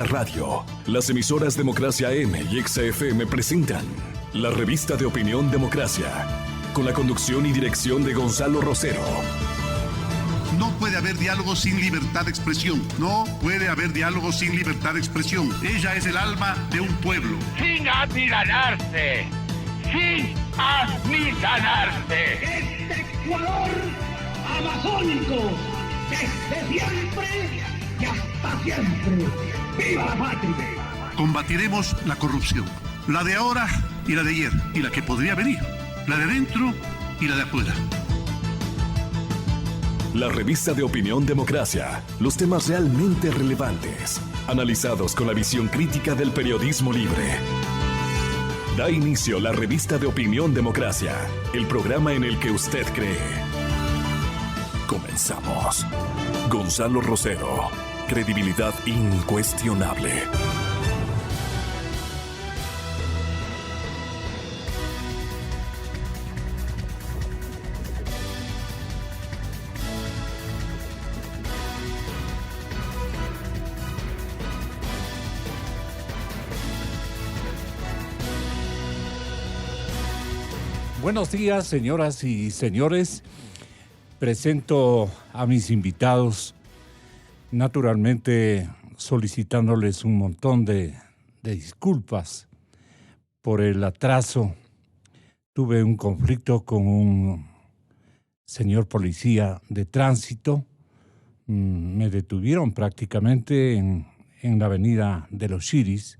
Radio. Las emisoras Democracia M y XFM presentan la revista de opinión Democracia, con la conducción y dirección de Gonzalo Rosero. No puede haber diálogo sin libertad de expresión. No puede haber diálogo sin libertad de expresión. Ella es el alma de un pueblo. Sin amilanarse. Sin amilanarse. Este Ecuador amazónico, desde siempre y hasta siempre. ¡Viva la patria! Combatiremos la corrupción. La de ahora y la de ayer. Y la que podría venir. La de adentro y la de afuera. La revista de opinión Democracia. Los temas realmente relevantes, analizados con la visión crítica del periodismo libre. Da inicio la revista de opinión Democracia, el programa en el que usted cree. Comenzamos. Gonzalo Rosero, credibilidad incuestionable. Buenos días, señoras y señores. Presento a mis invitados, naturalmente solicitándoles un montón de disculpas por el atraso. Tuve un conflicto con un señor policía de tránsito. Me detuvieron prácticamente en la avenida de los Chiris,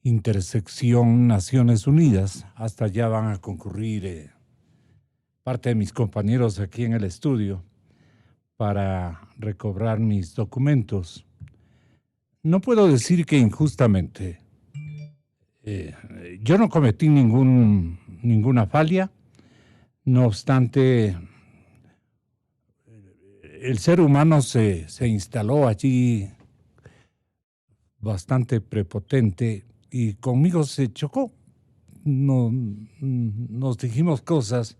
intersección Naciones Unidas. Hasta allá van a concurrir parte de mis compañeros aquí en el estudio para recobrar mis documentos. No puedo decir que injustamente. Yo no cometí ninguna falla. No obstante, el ser humano se instaló allí bastante prepotente y conmigo se chocó. Nos dijimos cosas,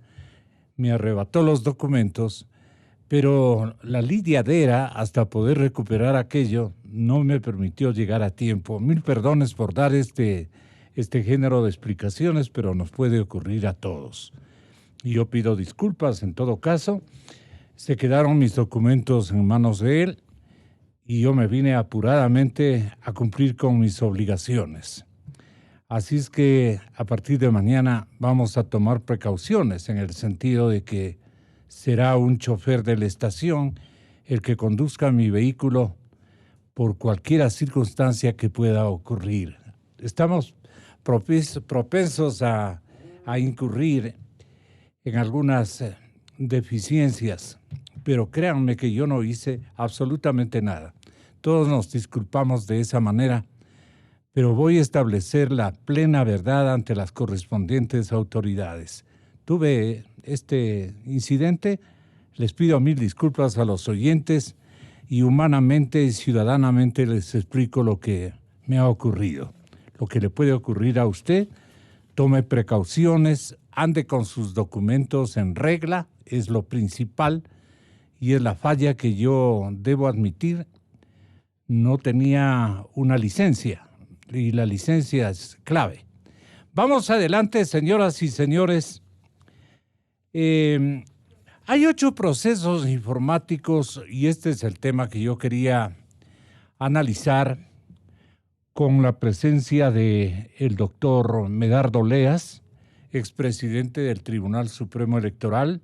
me arrebató los documentos, pero la lidiadera hasta poder recuperar aquello no me permitió llegar a tiempo. Mil perdones por dar este género de explicaciones, pero nos puede ocurrir a todos. Y yo pido disculpas en todo caso. Se quedaron mis documentos en manos de él y yo me vine apuradamente a cumplir con mis obligaciones. Así es que a partir de mañana vamos a tomar precauciones en el sentido de que será un chofer de la estación el que conduzca mi vehículo por cualquier circunstancia que pueda ocurrir. Estamos propensos a incurrir en algunas deficiencias, pero créanme que yo no hice absolutamente nada. Todos nos disculpamos de esa manera, pero voy a establecer la plena verdad ante las correspondientes autoridades. Tuve este incidente, les pido mil disculpas a los oyentes y humanamente y ciudadanamente les explico lo que me ha ocurrido. Lo que le puede ocurrir a usted, tome precauciones, ande con sus documentos en regla, es lo principal y es la falla que yo debo admitir. No tenía una licencia. Y la licencia es clave. Vamos adelante, señoras y señores. Hay 8 procesos informáticos y este es el tema que yo quería analizar con la presencia del doctor Medardo Leas, expresidente del Tribunal Supremo Electoral.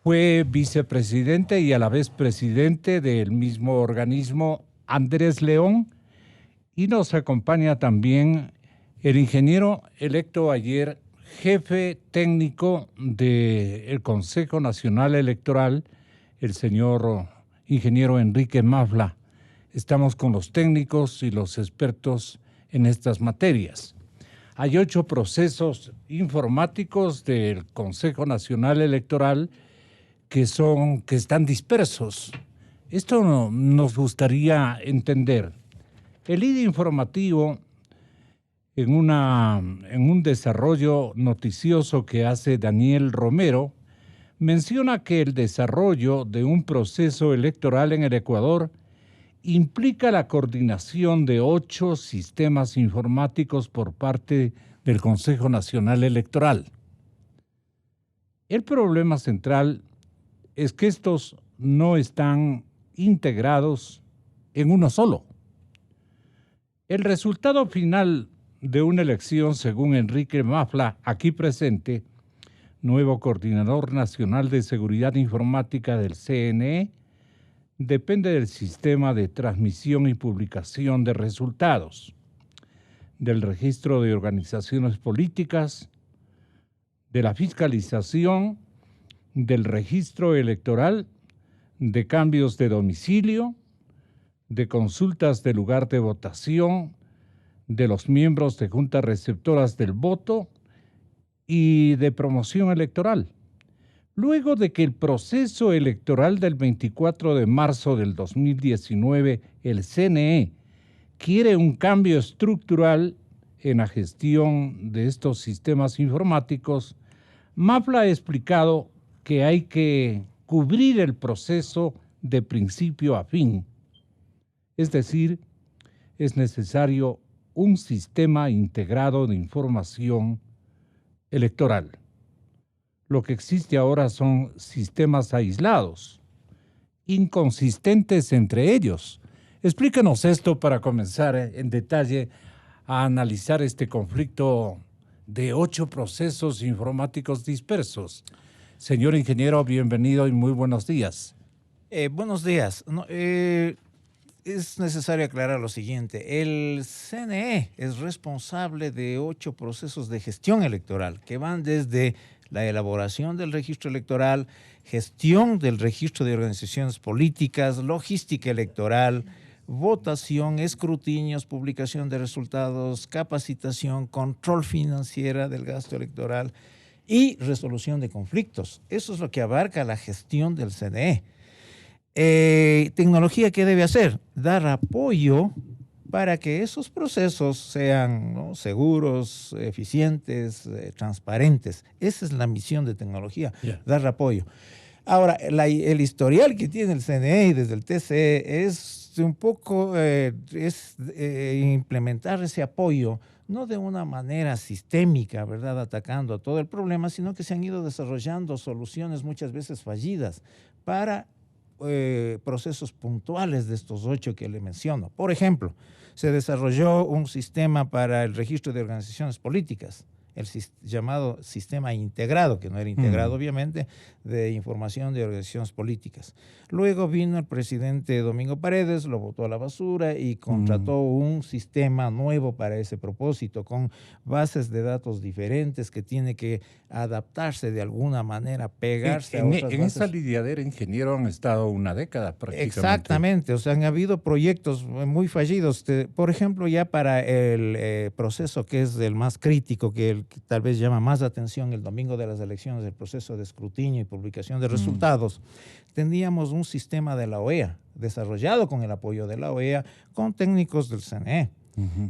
Fue vicepresidente y a la vez presidente del mismo organismo Andrés León. Y nos acompaña también el ingeniero electo ayer, jefe técnico del Consejo Nacional Electoral, el señor ingeniero Enrique Mafla. Estamos con los técnicos y los expertos en estas materias. Hay 8 procesos informáticos del Consejo Nacional Electoral que están dispersos. Esto nos gustaría entender. El ID informativo, en un desarrollo noticioso que hace Daniel Romero, menciona que el desarrollo de un proceso electoral en el Ecuador implica la coordinación de 8 sistemas informáticos por parte del Consejo Nacional Electoral. El problema central es que estos no están integrados en uno solo. El resultado final de una elección, según Enrique Mafla, aquí presente, nuevo coordinador nacional de seguridad informática del CNE, depende del sistema de transmisión y publicación de resultados, del registro de organizaciones políticas, de la fiscalización, del registro electoral, de cambios de domicilio, de consultas de lugar de votación, de los miembros de juntas receptoras del voto y de promoción electoral. Luego de que el proceso electoral del 24 de marzo del 2019, el CNE, quiere un cambio estructural en la gestión de estos sistemas informáticos, Mafla ha explicado que hay que cubrir el proceso de principio a fin. Es decir, es necesario un sistema integrado de información electoral. Lo que existe ahora son sistemas aislados, inconsistentes entre ellos. Explíquenos esto para comenzar en detalle a analizar este conflicto de 8 procesos informáticos dispersos. Señor ingeniero, bienvenido y muy buenos días. Buenos días. Es necesario aclarar lo siguiente. El CNE es responsable de 8 procesos de gestión electoral que van desde la elaboración del registro electoral, gestión del registro de organizaciones políticas, logística electoral, votación, escrutinios, publicación de resultados, capacitación, control financiera del gasto electoral y resolución de conflictos. Eso es lo que abarca la gestión del CNE. Tecnología, ¿qué debe hacer? Dar apoyo para que esos procesos sean, ¿no?, seguros, eficientes, transparentes. Esa es la misión de tecnología, dar apoyo. Ahora, el historial que tiene el CNE desde el TCE es un poco implementar ese apoyo, no de una manera sistémica, ¿verdad?, atacando a todo el problema, sino que se han ido desarrollando soluciones muchas veces fallidas para procesos puntuales de estos 8 que le menciono. Por ejemplo, se desarrolló un sistema para el registro de organizaciones políticas, el llamado sistema integrado, que no era integrado obviamente, de información de organizaciones políticas. Luego vino el presidente Domingo Paredes, lo botó a la basura y contrató un sistema nuevo para ese propósito, con bases de datos diferentes que tiene que adaptarse de alguna manera, pegarse a otras bases. En esa lidiadera, ingeniero, han estado una década prácticamente. Exactamente, o sea, han habido proyectos muy fallidos. Por ejemplo, ya para el proceso que es el más crítico, que tal vez llama más atención el domingo de las elecciones, el proceso de escrutinio y publicación de resultados, teníamos un sistema de la OEA, desarrollado con el apoyo de la OEA, con técnicos del CNE,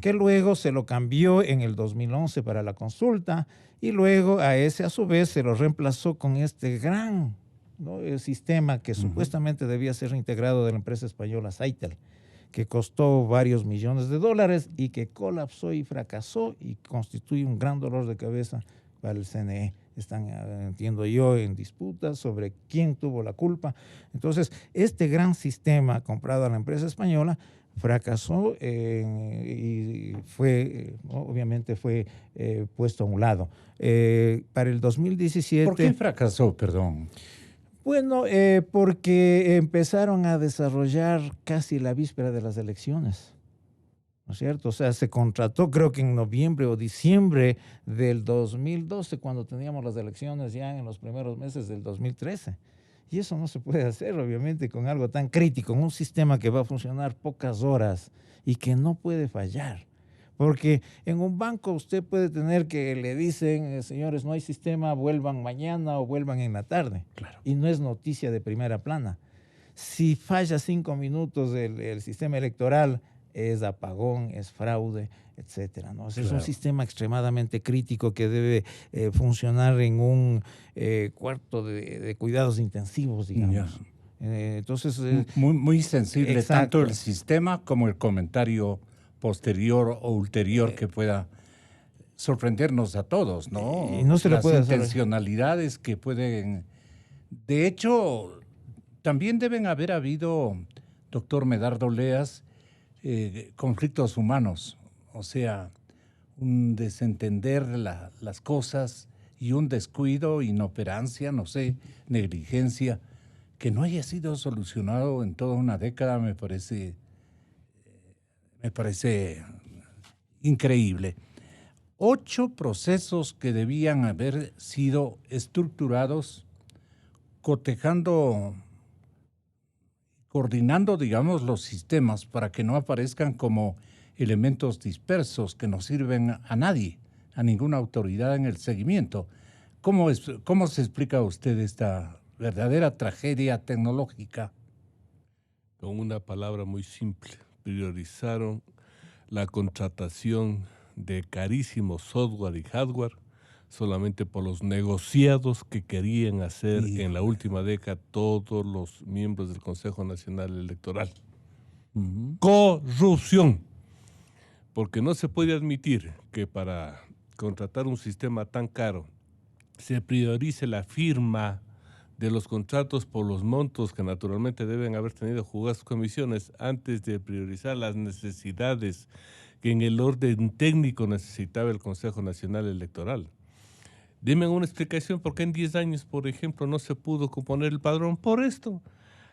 que luego se lo cambió en el 2011 para la consulta, y luego a ese a su vez se lo reemplazó con este gran, ¿no?, el sistema que supuestamente debía ser integrado de la empresa española Saitel, que costó varios millones de dólares y que colapsó y fracasó y constituye un gran dolor de cabeza para el CNE. Están, entiendo yo, en disputas sobre quién tuvo la culpa. Entonces, este gran sistema comprado a la empresa española fracasó y fue, obviamente fue puesto a un lado. Para el 2017... ¿Por qué fracasó, perdón? Bueno, porque empezaron a desarrollar casi la víspera de las elecciones, ¿no es cierto? O sea, se contrató creo que en noviembre o diciembre del 2012, cuando teníamos las elecciones ya en los primeros meses del 2013. Y eso no se puede hacer, obviamente, con algo tan crítico, en un sistema que va a funcionar pocas horas y que no puede fallar. Porque en un banco usted puede tener que le dicen, señores, no hay sistema, vuelvan mañana o vuelvan en la tarde. Claro. Y no es noticia de primera plana. Si falla 5 minutos el sistema electoral, es apagón, es fraude, etcétera, ¿no? O sea, claro. Es un sistema extremadamente crítico que debe funcionar en un cuarto de cuidados intensivos, digamos. Entonces, muy sensible, exacto. tanto el sistema como el comentario posterior o ulterior que pueda sorprendernos a todos, ¿no? Y no se le Las puede hacer. intencionalidades que pueden... De hecho, también deben haber habido, doctor Medardo Leas, conflictos humanos, o sea, un desentender las cosas y un descuido, inoperancia, no sé, negligencia, que no haya sido solucionado en toda una década, me parece increíble. 8 procesos que debían haber sido estructurados, coordinando, digamos, los sistemas para que no aparezcan como elementos dispersos que no sirven a nadie, a ninguna autoridad en el seguimiento. ¿Cómo se explica usted esta verdadera tragedia tecnológica? Con una palabra muy simple: priorizaron la contratación de carísimo software y hardware solamente por los negociados que querían hacer en la última década todos los miembros del Consejo Nacional Electoral. Corrupción. Porque no se puede admitir que para contratar un sistema tan caro se priorice la firma de los contratos por los montos que naturalmente deben haber tenido jugadas comisiones antes de priorizar las necesidades que en el orden técnico necesitaba el Consejo Nacional Electoral. Dime una explicación por qué en 10 años, por ejemplo, no se pudo componer el padrón por esto.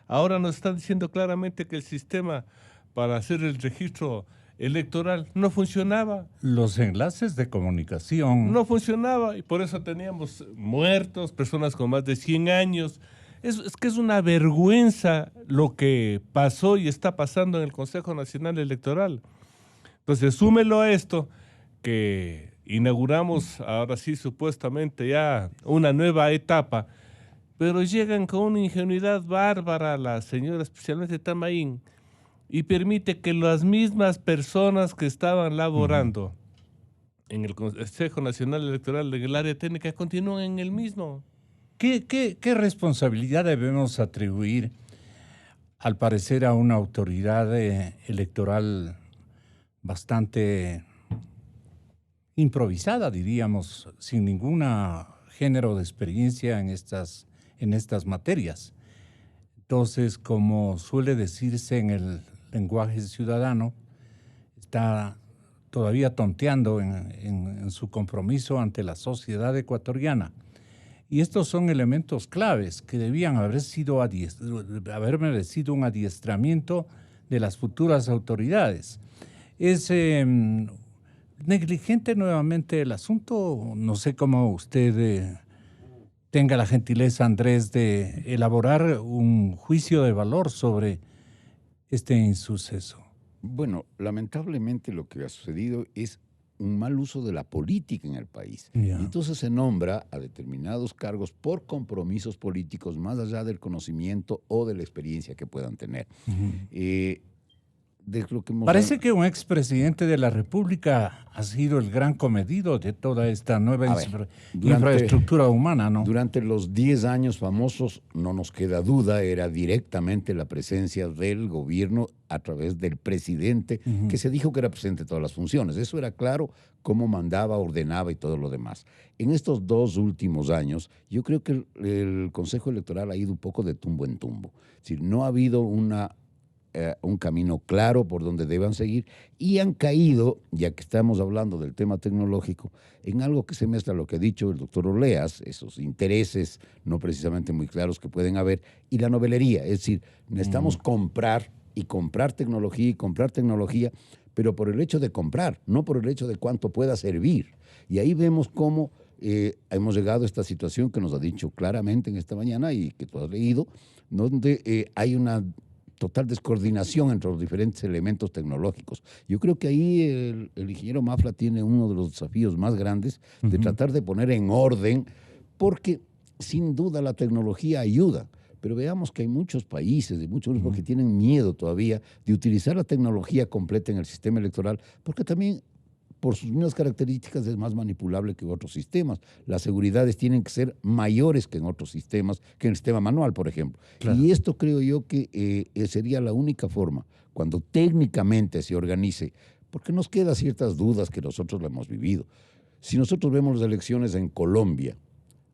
Ahora nos están diciendo claramente que el sistema para hacer el registro electoral no funcionaba. Los enlaces de comunicación. No funcionaba y por eso teníamos muertos, personas con más de 100 años. Es que es una vergüenza lo que pasó y está pasando en el Consejo Nacional Electoral. Entonces, súmelo a esto, que inauguramos ahora sí supuestamente ya una nueva etapa, pero llegan con una ingenuidad bárbara la señora, especialmente Tamaín, y permite que las mismas personas que estaban laborando en el Consejo Nacional Electoral en el área técnica continúen en el mismo. ¿Qué responsabilidad debemos atribuir, al parecer, a una autoridad electoral bastante improvisada, diríamos, sin ningún género de experiencia en estas materias? Entonces, como suele decirse en el lenguaje ciudadano, está todavía tonteando en su compromiso ante la sociedad ecuatoriana. Y estos son elementos claves que debían haber merecido un adiestramiento de las futuras autoridades. Es negligente nuevamente el asunto. No sé cómo usted tenga la gentileza, Andrés, de elaborar un juicio de valor sobre este insuceso. Bueno, lamentablemente lo que ha sucedido es un mal uso de la política en el país. Ya. Y entonces se nombra a determinados cargos por compromisos políticos más allá del conocimiento o de la experiencia que puedan tener. De lo que Parece que un expresidente de la República ha sido el gran comedido de toda esta nueva infraestructura humana, ¿no? Durante los 10 años famosos, no nos queda duda, era directamente la presencia del gobierno a través del presidente, que se dijo que era presidente de todas las funciones. Eso era claro, cómo mandaba, ordenaba y todo lo demás. En estos 2 últimos años, yo creo que el Consejo Electoral ha ido un poco de tumbo en tumbo. Es decir, no ha habido un camino claro por donde deban seguir y han caído, ya que estamos hablando del tema tecnológico, en algo que se mezcla lo que ha dicho el doctor Oleas, esos intereses no precisamente muy claros que pueden haber, y la novelería. Es decir, necesitamos comprar tecnología, pero por el hecho de comprar, no por el hecho de cuánto pueda servir. Y ahí vemos cómo hemos llegado a esta situación que nos ha dicho claramente en esta mañana y que tú has leído, donde hay una total descoordinación entre los diferentes elementos tecnológicos. Yo creo que ahí el ingeniero Mafla tiene uno de los desafíos más grandes de tratar de poner en orden, porque sin duda la tecnología ayuda, pero veamos que hay muchos países, muchos grupos que tienen miedo todavía de utilizar la tecnología completa en el sistema electoral, porque también por sus mismas características es más manipulable que otros sistemas. Las seguridades tienen que ser mayores que en otros sistemas, que en el sistema manual, por ejemplo. Claro. Y esto creo yo que sería la única forma, cuando técnicamente se organice, porque nos quedan ciertas dudas que nosotros lo hemos vivido. Si nosotros vemos las elecciones en Colombia,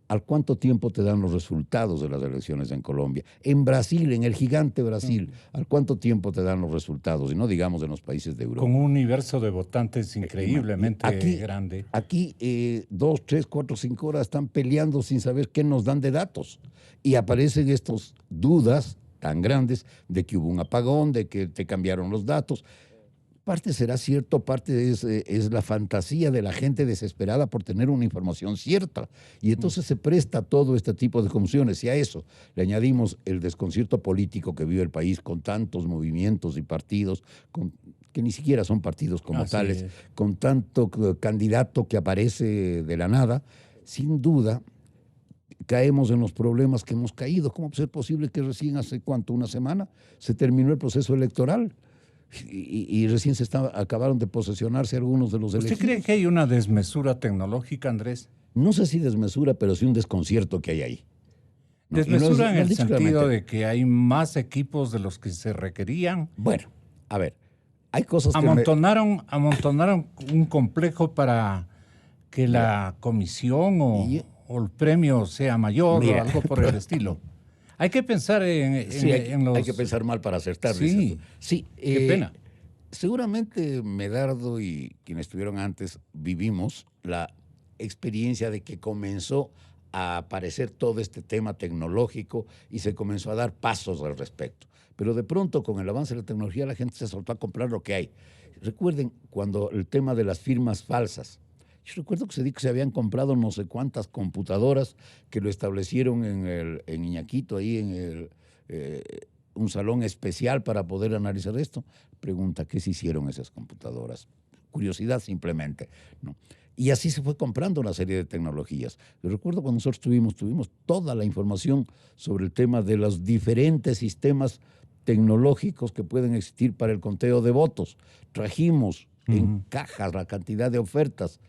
¿al cuánto tiempo te dan los resultados de las elecciones en Colombia? En Brasil, en el gigante Brasil, ¿al cuánto tiempo te dan los resultados? Y no digamos en los países de Europa. Con un universo de votantes increíblemente grande. Aquí 2, 3, 4, 5 horas están peleando sin saber qué nos dan de datos. Y aparecen estas dudas tan grandes de que hubo un apagón, de que te cambiaron los datos. Parte será cierto, parte es la fantasía de la gente desesperada por tener una información cierta. Y entonces se presta todo este tipo de confusiones. Y a eso le añadimos el desconcierto político que vive el país con tantos movimientos y partidos, que ni siquiera son partidos como tales, con tanto candidato que aparece de la nada. Sin duda, caemos en los problemas que hemos caído. ¿Cómo puede ser posible que recién hace una semana se terminó el proceso electoral? Y recién acabaron de posesionarse algunos de los elegidos. ¿Usted cree que hay una desmesura tecnológica, Andrés? No sé si desmesura, pero sí un desconcierto que hay ahí. ¿No? Desmesura en el sentido de que hay más equipos de los que se requerían. Bueno, a ver, hay cosas amontonaron un complejo para que la comisión o el premio sea mayor o algo por el estilo. Hay que pensar en los... Hay que pensar mal para acertar. Sí, qué pena. Seguramente Medardo y quienes estuvieron antes vivimos la experiencia de que comenzó a aparecer todo este tema tecnológico y se comenzó a dar pasos al respecto. Pero de pronto, con el avance de la tecnología, la gente se soltó a comprar lo que hay. Recuerden cuando el tema de las firmas falsas. Yo recuerdo que se dijo que se habían comprado no sé cuántas computadoras que lo establecieron en Iñaquito, ahí en un salón especial para poder analizar esto. Pregunta, ¿qué se hicieron esas computadoras? Curiosidad simplemente, ¿no? Y así se fue comprando una serie de tecnologías. Yo recuerdo cuando nosotros tuvimos toda la información sobre el tema de los diferentes sistemas tecnológicos que pueden existir para el conteo de votos. Trajimos en cajas la cantidad de ofertas.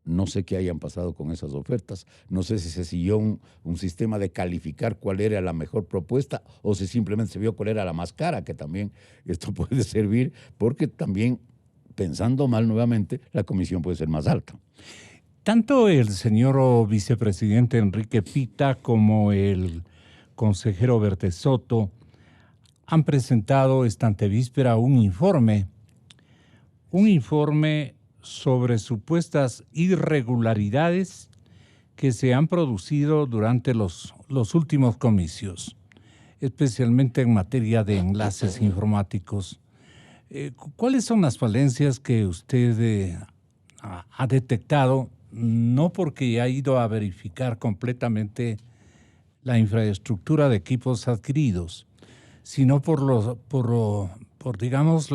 No sé qué hayan pasado con esas ofertas. No sé si se siguió un sistema de calificar cuál era la mejor propuesta o si simplemente se vio cuál era la más cara, que también esto puede servir, porque también, pensando mal nuevamente, la comisión puede ser más alta. Tanto el señor vicepresidente Enrique Pita como el consejero Bertesoto han presentado esta antevíspera un informe sobre supuestas irregularidades que se han producido durante los últimos comicios, especialmente en materia de enlaces informáticos. ¿Cuáles son las falencias que usted ha detectado? No porque ha ido a verificar completamente la infraestructura de equipos adquiridos, sino por digamos,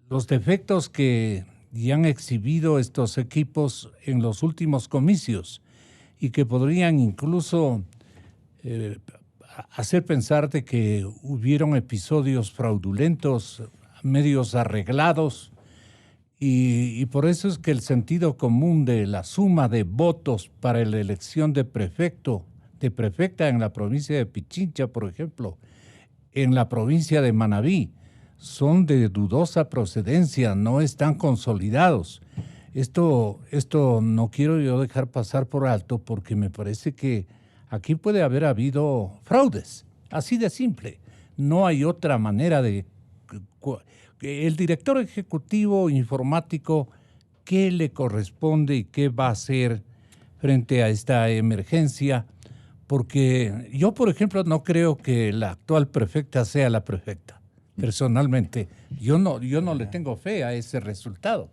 los defectos que ya han exhibido estos equipos en los últimos comicios y que podrían incluso hacer pensar de que hubieron episodios fraudulentos, medios arreglados, y por eso es que el sentido común de la suma de votos para la elección de prefecta en la provincia de Pichincha, por ejemplo, en la provincia de Manabí, son de dudosa procedencia, no están consolidados. Esto no quiero yo dejar pasar por alto porque me parece que aquí puede haber habido fraudes, así de simple. No hay otra manera de... El director ejecutivo informático, ¿qué le corresponde y qué va a hacer frente a esta emergencia? Porque yo, por ejemplo, no creo que la actual prefecta sea la prefecta. Personalmente, yo no le tengo fe a ese resultado.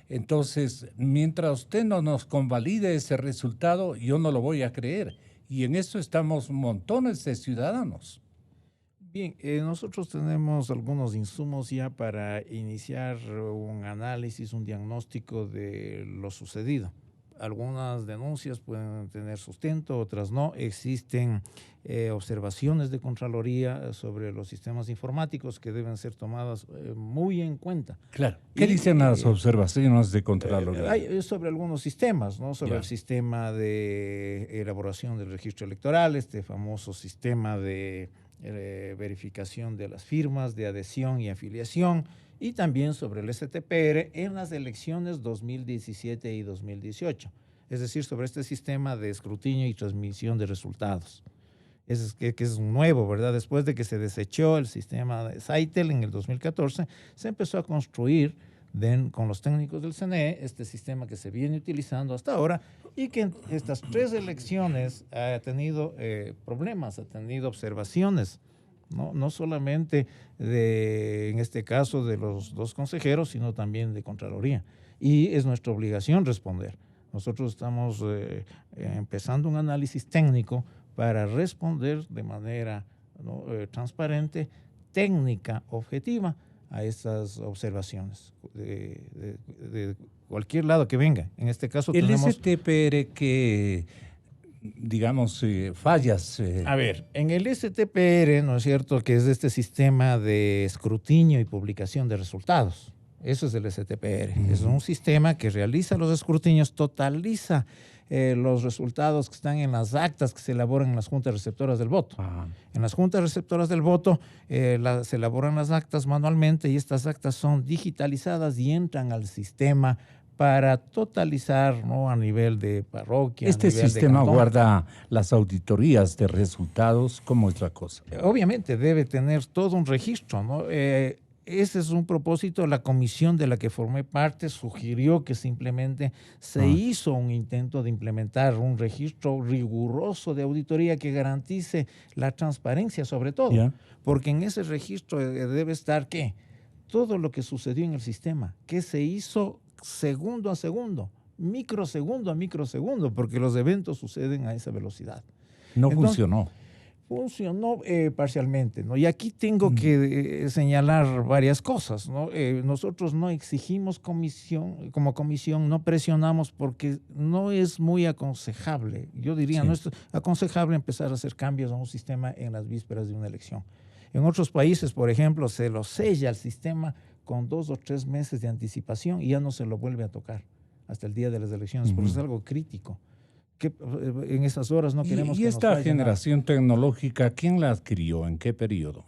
Entonces, mientras usted no nos convalide ese resultado, yo no lo voy a creer. Y en eso estamos montones de ciudadanos. Bien, nosotros tenemos algunos insumos ya para iniciar un análisis, un diagnóstico de lo sucedido. algunas denuncias pueden tener sustento, otras no. Existen observaciones de Contraloría sobre los sistemas informáticos que deben ser tomadas muy en cuenta. Claro. ¿Qué dicen las observaciones de Contraloría? Sobre algunos sistemas, ¿no? Sobre el sistema de elaboración del registro electoral, este famoso sistema de verificación de las firmas, de adhesión y afiliación, y también sobre el STPR en las elecciones 2017 y 2018. Es decir, sobre este sistema de escrutinio y transmisión de resultados. Que es nuevo, ¿verdad? Después de que se desechó el sistema de Saitel en el 2014, se empezó a construir con los técnicos del CNE este sistema que se viene utilizando hasta ahora y que en estas 3 elecciones ha tenido problemas, ha tenido observaciones, no solamente en este caso de los 2 consejeros, sino también de Contraloría. Y es nuestra obligación responder. Nosotros estamos empezando un análisis técnico para responder de manera transparente, técnica, objetiva a estas observaciones de cualquier lado que venga. En este caso tenemos... El STPR que, digamos, fallas... A ver, en el STPR, ¿no es cierto?, que es este sistema de escrutinio y publicación de resultados. Eso es el STPR. Es un sistema que realiza los escrutinios, totaliza los resultados que están en las actas que se elaboran en las juntas receptoras del voto. En las juntas receptoras del voto se elaboran las actas manualmente y estas actas son digitalizadas y entran al sistema para totalizar, ¿no?, a nivel de parroquia. Este sistema guarda las auditorías de resultados como otra cosa. Obviamente debe tener todo un registro, ¿no? Ese es un propósito. La comisión de la que formé parte sugirió que simplemente se hizo un intento de implementar un registro riguroso de auditoría que garantice la transparencia sobre todo. Porque en ese registro debe estar, ¿qué? Todo lo que sucedió en el sistema, qué se hizo segundo a segundo, microsegundo a microsegundo, porque los eventos suceden a esa velocidad. Funcionó. Funcionó parcialmente, ¿no? Y aquí tengo que señalar varias cosas, ¿no? Nosotros no exigimos como comisión, no presionamos porque no es muy aconsejable. Yo diría, no es aconsejable empezar a hacer cambios a un sistema en las vísperas de una elección. En otros países, por ejemplo, se lo sella el sistema con 2 o 3 meses de anticipación y ya no se lo vuelve a tocar hasta el día de las elecciones, porque es algo crítico. Que en esas horas no queremos que nos esta falle generación tecnológica, ¿quién la adquirió? ¿En qué periodo?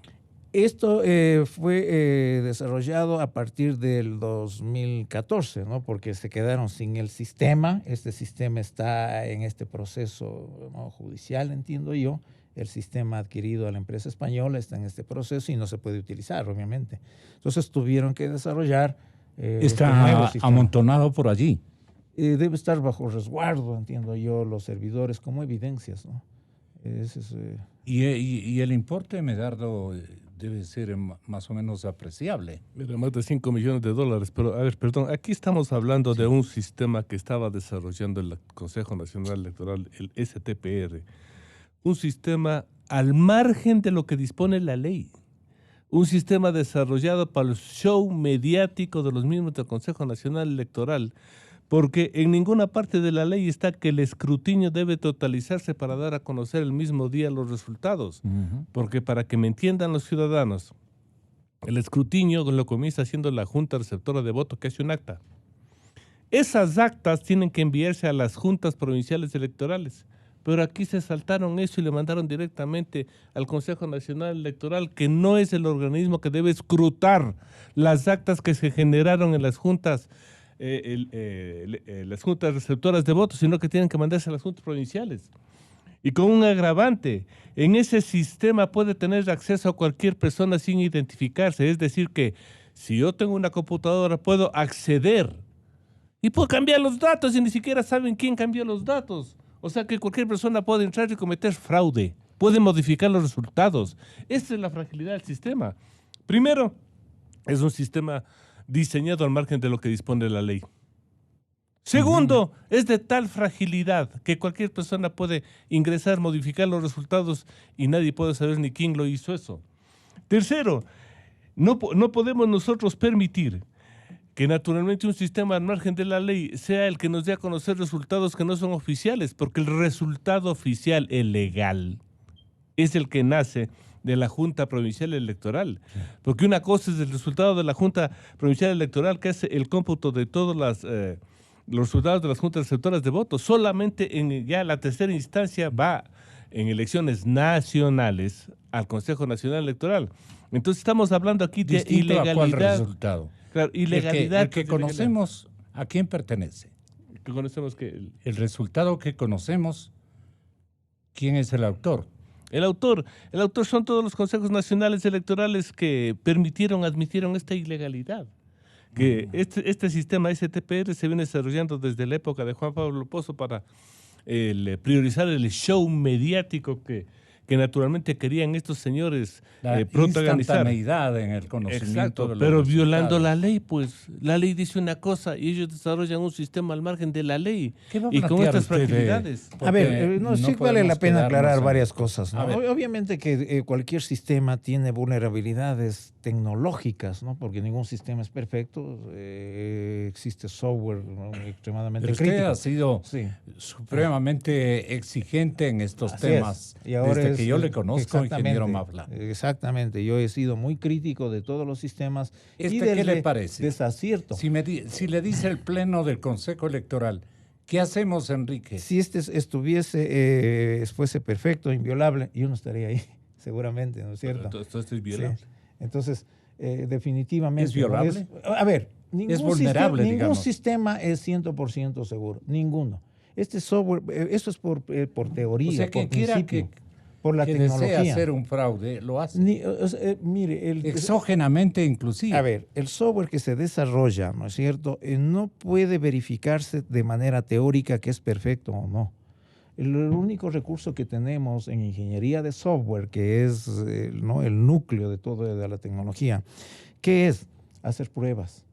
Esto fue desarrollado a partir del 2014, ¿no? Porque se quedaron sin el sistema. Este sistema está en este proceso, ¿no?, judicial, entiendo yo. El sistema adquirido a la empresa española está en este proceso y no se puede utilizar, obviamente. Entonces tuvieron que desarrollar está amontonado por allí. Debe estar bajo resguardo, entiendo yo, los servidores como evidencias, ¿no? Y el importe, Medardo, debe ser más o menos apreciable. Mira, más de $5 millones. Pero, a ver, perdón, aquí estamos hablando de un sistema que estaba desarrollando el Consejo Nacional Electoral, el STPR. Un sistema al margen de lo que dispone la ley. Un sistema desarrollado para el show mediático de los miembros del Consejo Nacional Electoral. Porque en ninguna parte de la ley está que el escrutinio debe totalizarse para dar a conocer el mismo día los resultados. Porque para que me entiendan los ciudadanos, el escrutinio lo comienza haciendo la Junta Receptora de Voto, que hace un acta. Esas actas tienen que enviarse a las juntas provinciales electorales. Pero aquí se saltaron eso y le mandaron directamente al Consejo Nacional Electoral, que no es el organismo que debe escrutar las actas que se generaron en las juntas las juntas receptoras de votos, sino que tienen que mandarse a las juntas provinciales. Y con un agravante, en ese sistema puede tener acceso a cualquier persona sin identificarse, es decir que si yo tengo una computadora puedo acceder y puedo cambiar los datos y ni siquiera saben quién cambió los datos. O sea que cualquier persona puede entrar y cometer fraude, puede modificar los resultados. Esa es la fragilidad del sistema. Primero, es un sistema diseñado al margen de lo que dispone la ley. Segundo, es de tal fragilidad que cualquier persona puede ingresar, modificar los resultados y nadie puede saber ni quién lo hizo eso. Tercero, no podemos nosotros permitir que naturalmente un sistema al margen de la ley sea el que nos dé a conocer resultados que no son oficiales, porque el resultado oficial, el legal, es el que nace de la Junta Provincial Electoral. Porque una cosa es el resultado de la Junta Provincial Electoral, que es el cómputo de todos los resultados de las juntas receptoras de votos. Solamente en ya la tercera instancia va en elecciones nacionales al Consejo Nacional Electoral. Entonces estamos hablando aquí de Distinto ilegalidad. ¿A cuál resultado? Claro, ilegalidad. El que conocemos, ¿a quién pertenece? Que conocemos que El resultado que conocemos, ¿quién es el autor? el autor son todos los consejos nacionales electorales que admitieron esta ilegalidad. Que este sistema STPR se viene desarrollando desde la época de Juan Pablo Pozo para priorizar el show mediático que naturalmente querían estos señores La protagonizar. instantaneidad en el conocimiento. Exacto, de los pero violando resultados. la ley, pues la ley dice una cosa y ellos desarrollan un sistema al margen de la ley. ¿Qué va a Y con plantear estas usted de- fragilidades. A ver, Porque sí vale podemos la pena quedarnos aclarar en- varias cosas, ¿no? A ver. Obviamente que cualquier sistema tiene vulnerabilidades tecnológicas, ¿no? Porque ningún sistema es perfecto. Existe software, ¿no?, extremadamente Pero usted crítico. ha sido Sí. supremamente exigente en estos Así temas. es. Y ahora Desde es, que yo le conozco, ingeniero exactamente, Mafla. Exactamente, yo he sido muy crítico de todos los sistemas. ¿Este y del qué le parece? Desacierto. Si le dice el Pleno del Consejo Electoral, ¿qué hacemos, Enrique? Si fuese perfecto, inviolable, yo no estaría ahí, seguramente, ¿no es cierto? Esto es violable. Sí. Entonces, definitivamente... ¿Es violable? A ver, ningún vulnerable, ningún digamos. sistema es 100% seguro, ninguno. Este software, eso es por teoría, O sea, que por quiera principio, por la que desea tecnología. hacer un fraude, lo hace. Mire, Exógenamente inclusive. a ver, el software que se desarrolla, ¿no es cierto?, no puede verificarse de manera teórica que es perfecto o no. El único recurso que tenemos en ingeniería de software, que es ¿no?, el núcleo de todo de la tecnología, que es hacer pruebas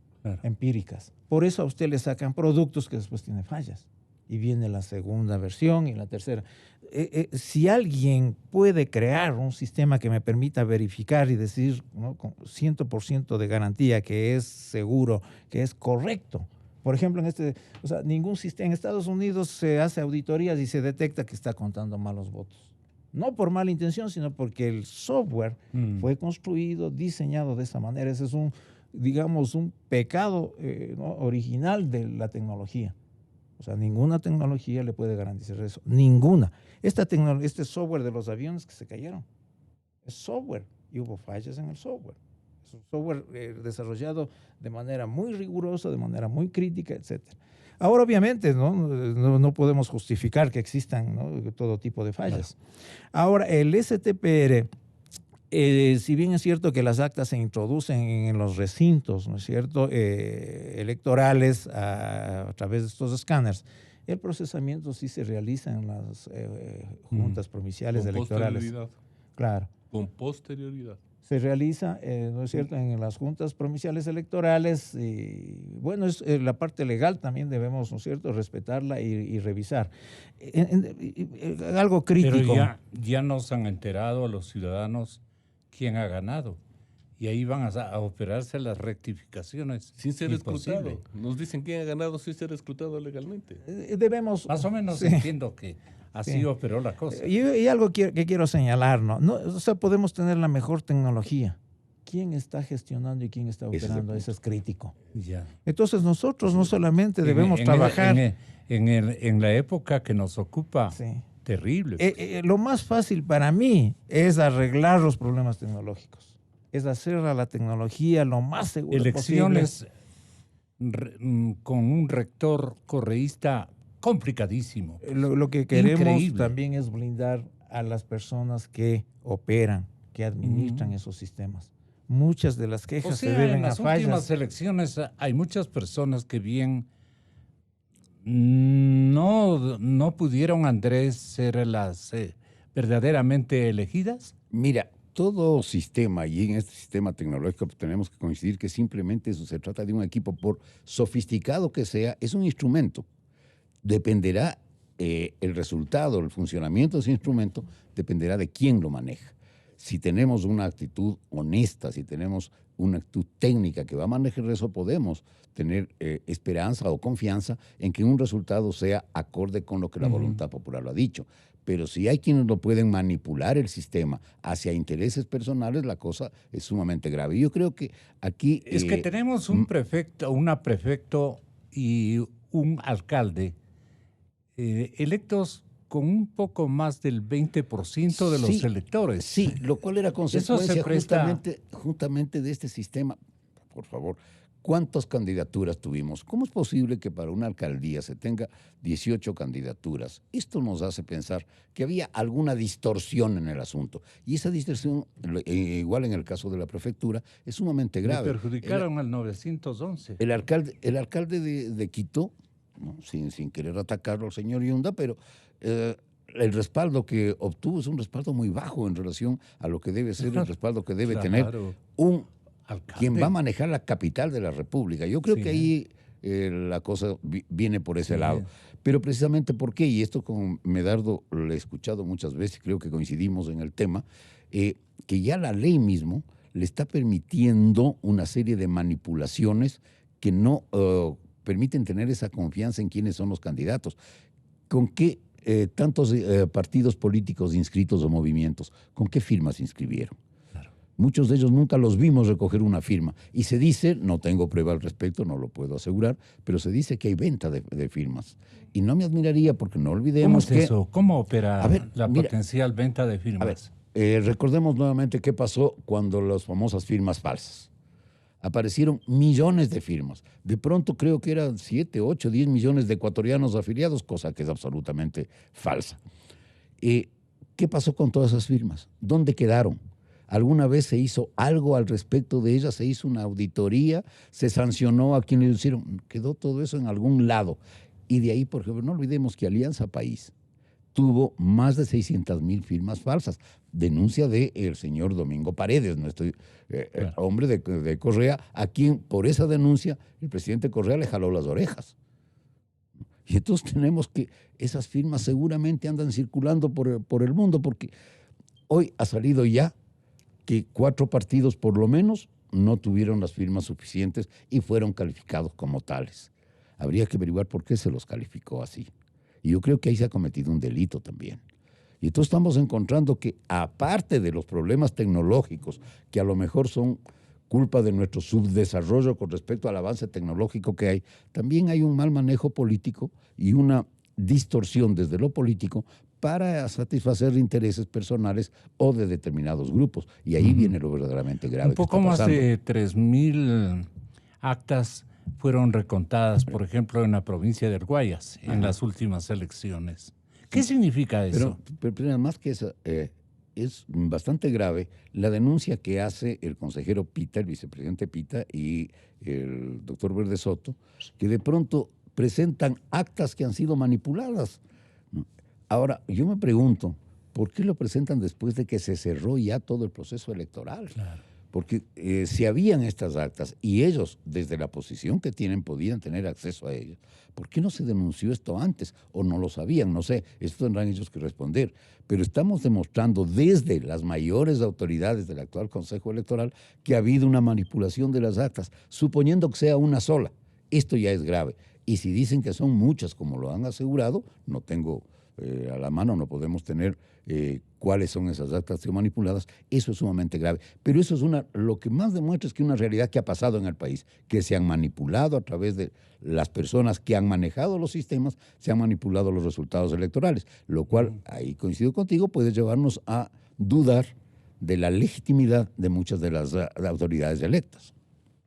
empíricas. Por eso a usted le sacan productos que después tienen fallas. Y viene la segunda versión y la tercera. Si alguien puede crear un sistema que me permita verificar y decir, ¿no?, con 100% de garantía que es seguro, que es correcto. Por ejemplo, ningún sistema en Estados Unidos se hace auditorías y se detecta que está contando malos votos. No por mala intención, sino porque el software fue construido, diseñado de esa manera. Ese es un pecado ¿no?, original de la tecnología. O sea, ninguna tecnología le puede garantizar eso. Ninguna. Este software de los aviones que se cayeron es software y hubo fallas en el software. Es un software desarrollado de manera muy rigurosa, de manera muy crítica, etc. Ahora, obviamente, no podemos justificar que existan, ¿no?, todo tipo de fallas. Ahora, el STPR, si bien es cierto que las actas se introducen en los recintos, ¿no es cierto?, electorales a través de estos escáneres, el procesamiento sí se realiza en las juntas provinciales Con electorales. posterioridad. Claro. Con posterioridad. Se realiza, ¿no es cierto?, en las juntas provinciales electorales. Y bueno, es la parte legal también debemos, ¿no es cierto?, respetarla y revisar. Algo crítico. Pero ya nos han enterado a los ciudadanos quién ha ganado. Y ahí van a operarse las rectificaciones. Sin ser Imposible. escrutado. Nos dicen quién ha ganado sin ser escrutado legalmente. Debemos... Más o menos Sí. entiendo que así Sí. operó la cosa. Y algo que quiero señalar, ¿no? O sea, podemos tener la mejor tecnología. ¿Quién está gestionando y quién está Ese es el operando? punto. Eso es crítico. Ya. Entonces nosotros no solamente debemos trabajar... En la época que nos ocupa, Sí. terrible. Lo más fácil para mí es arreglar los problemas tecnológicos. Es hacer a la tecnología lo más segura Elecciones con un rector correísta complicadísimo. posible. Lo que queremos Increíble. también es blindar a las personas que operan, que administran esos sistemas. Muchas de las O quejas se sea, deben en a las últimas fallas. elecciones hay muchas personas que bien no pudieron, Andrés, ser las verdaderamente elegidas. Mira, todo sistema, y en este sistema tecnológico tenemos que coincidir que simplemente eso se trata de un equipo, por sofisticado que sea, es un instrumento. Dependerá el resultado, el funcionamiento de ese instrumento, dependerá de quién lo maneja. si tenemos una actitud honesta, si tenemos una actitud técnica que va a manejar eso, podemos tener esperanza o confianza en que un resultado sea acorde con lo que la voluntad popular lo ha dicho. Pero si hay quienes lo pueden manipular el sistema hacia intereses personales, la cosa es sumamente grave. Yo creo que aquí... Es que tenemos un prefecto, una prefecto y un alcalde electos con un poco más del 20% de los electores. Sí, lo cual era consecuencia justamente de este sistema. Por favor, ¿cuántas candidaturas tuvimos? ¿Cómo es posible que para una alcaldía se tenga 18 candidaturas? Esto nos hace pensar que había alguna distorsión en el asunto. Y esa distorsión, igual en el caso de la prefectura, es sumamente grave. Le perjudicaron al 911. El alcalde de Quito, ¿no? sin querer atacarlo al señor Yunda, pero el respaldo que obtuvo es un respaldo muy bajo en relación a lo que debe ser el respaldo que debe tener un alcalde, quien va a manejar la capital de la República. Yo creo que ahí la cosa viene por ese lado. Pero precisamente ¿por qué? Y esto con Medardo lo he escuchado muchas veces, creo que coincidimos en el tema, que ya la ley mismo le está permitiendo una serie de manipulaciones que no permiten tener esa confianza en quiénes son los candidatos. ¿Con qué tantos partidos políticos inscritos o movimientos, con qué firmas se inscribieron? Muchos de ellos nunca los vimos recoger una firma. Y se dice, no tengo prueba al respecto, no lo puedo asegurar, pero se dice que hay venta de firmas. Y no me admiraría, porque no olvidemos ¿Cómo es eso? ¿Cómo opera potencial venta de firmas? A ver, recordemos nuevamente qué pasó cuando las famosas firmas falsas. Aparecieron millones de firmas. De pronto creo que eran 7, 8, 10 millones de ecuatorianos afiliados, cosa que es absolutamente falsa. ¿Qué pasó con todas esas firmas? ¿Dónde quedaron? ¿Alguna vez se hizo algo al respecto de ellas? ¿Se hizo una auditoría? ¿Se sancionó a quienes lo hicieron? Quedó todo eso en algún lado. Y de ahí, por ejemplo, no olvidemos que Alianza País tuvo más de 600,000 firmas falsas. Denuncia del señor Domingo Paredes, nuestro hombre de Correa, a quien por esa denuncia el presidente Correa le jaló las orejas. Y entonces tenemos que esas firmas seguramente andan circulando por el mundo, porque hoy ha salido ya que 4 partidos por lo menos no tuvieron las firmas suficientes y fueron calificados como tales. Habría que averiguar por qué se los calificó así. Y yo creo que ahí se ha cometido un delito también. Y entonces estamos encontrando que, aparte de los problemas tecnológicos, que a lo mejor son culpa de nuestro subdesarrollo con respecto al avance tecnológico que hay, también hay un mal manejo político y una distorsión desde lo político para satisfacer intereses personales o de determinados grupos. Y ahí viene lo verdaderamente grave. Un poco más de 3,000 actas fueron recontadas, por ejemplo, en la provincia del Guayas, en las últimas elecciones. ¿Qué significa eso? Pero más que eso, es bastante grave la denuncia que hace el consejero Pita, el vicepresidente Pita y el doctor Verde Soto, que de pronto presentan actas que han sido manipuladas. Ahora, yo me pregunto, ¿por qué lo presentan después de que se cerró ya todo el proceso electoral? Claro. Porque si habían estas actas y ellos, desde la posición que tienen, podían tener acceso a ellas, ¿por qué no se denunció esto antes? O no lo sabían, no sé, esto tendrán ellos que responder. Pero estamos demostrando desde las mayores autoridades del actual Consejo Electoral que ha habido una manipulación de las actas, suponiendo que sea una sola. Esto ya es grave. Y si dicen que son muchas, como lo han asegurado, no tengo a la mano, no podemos tener cuáles son esas actas manipuladas, eso es sumamente grave. Pero eso es lo que más demuestra es que una realidad que ha pasado en el país, que se han manipulado a través de las personas que han manejado los sistemas, se han manipulado los resultados electorales, lo cual, ahí coincido contigo, puede llevarnos a dudar de la legitimidad de muchas de las autoridades electas.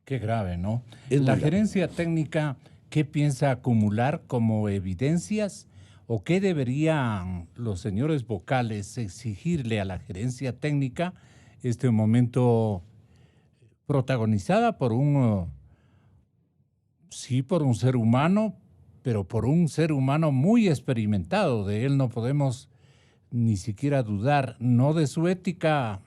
Qué grave, ¿no? La gerencia técnica, ¿qué piensa acumular como evidencias? ¿O qué deberían los señores vocales exigirle a la gerencia técnica este momento protagonizada por por un ser humano, pero por un ser humano muy experimentado? De él no podemos ni siquiera dudar, no de su ética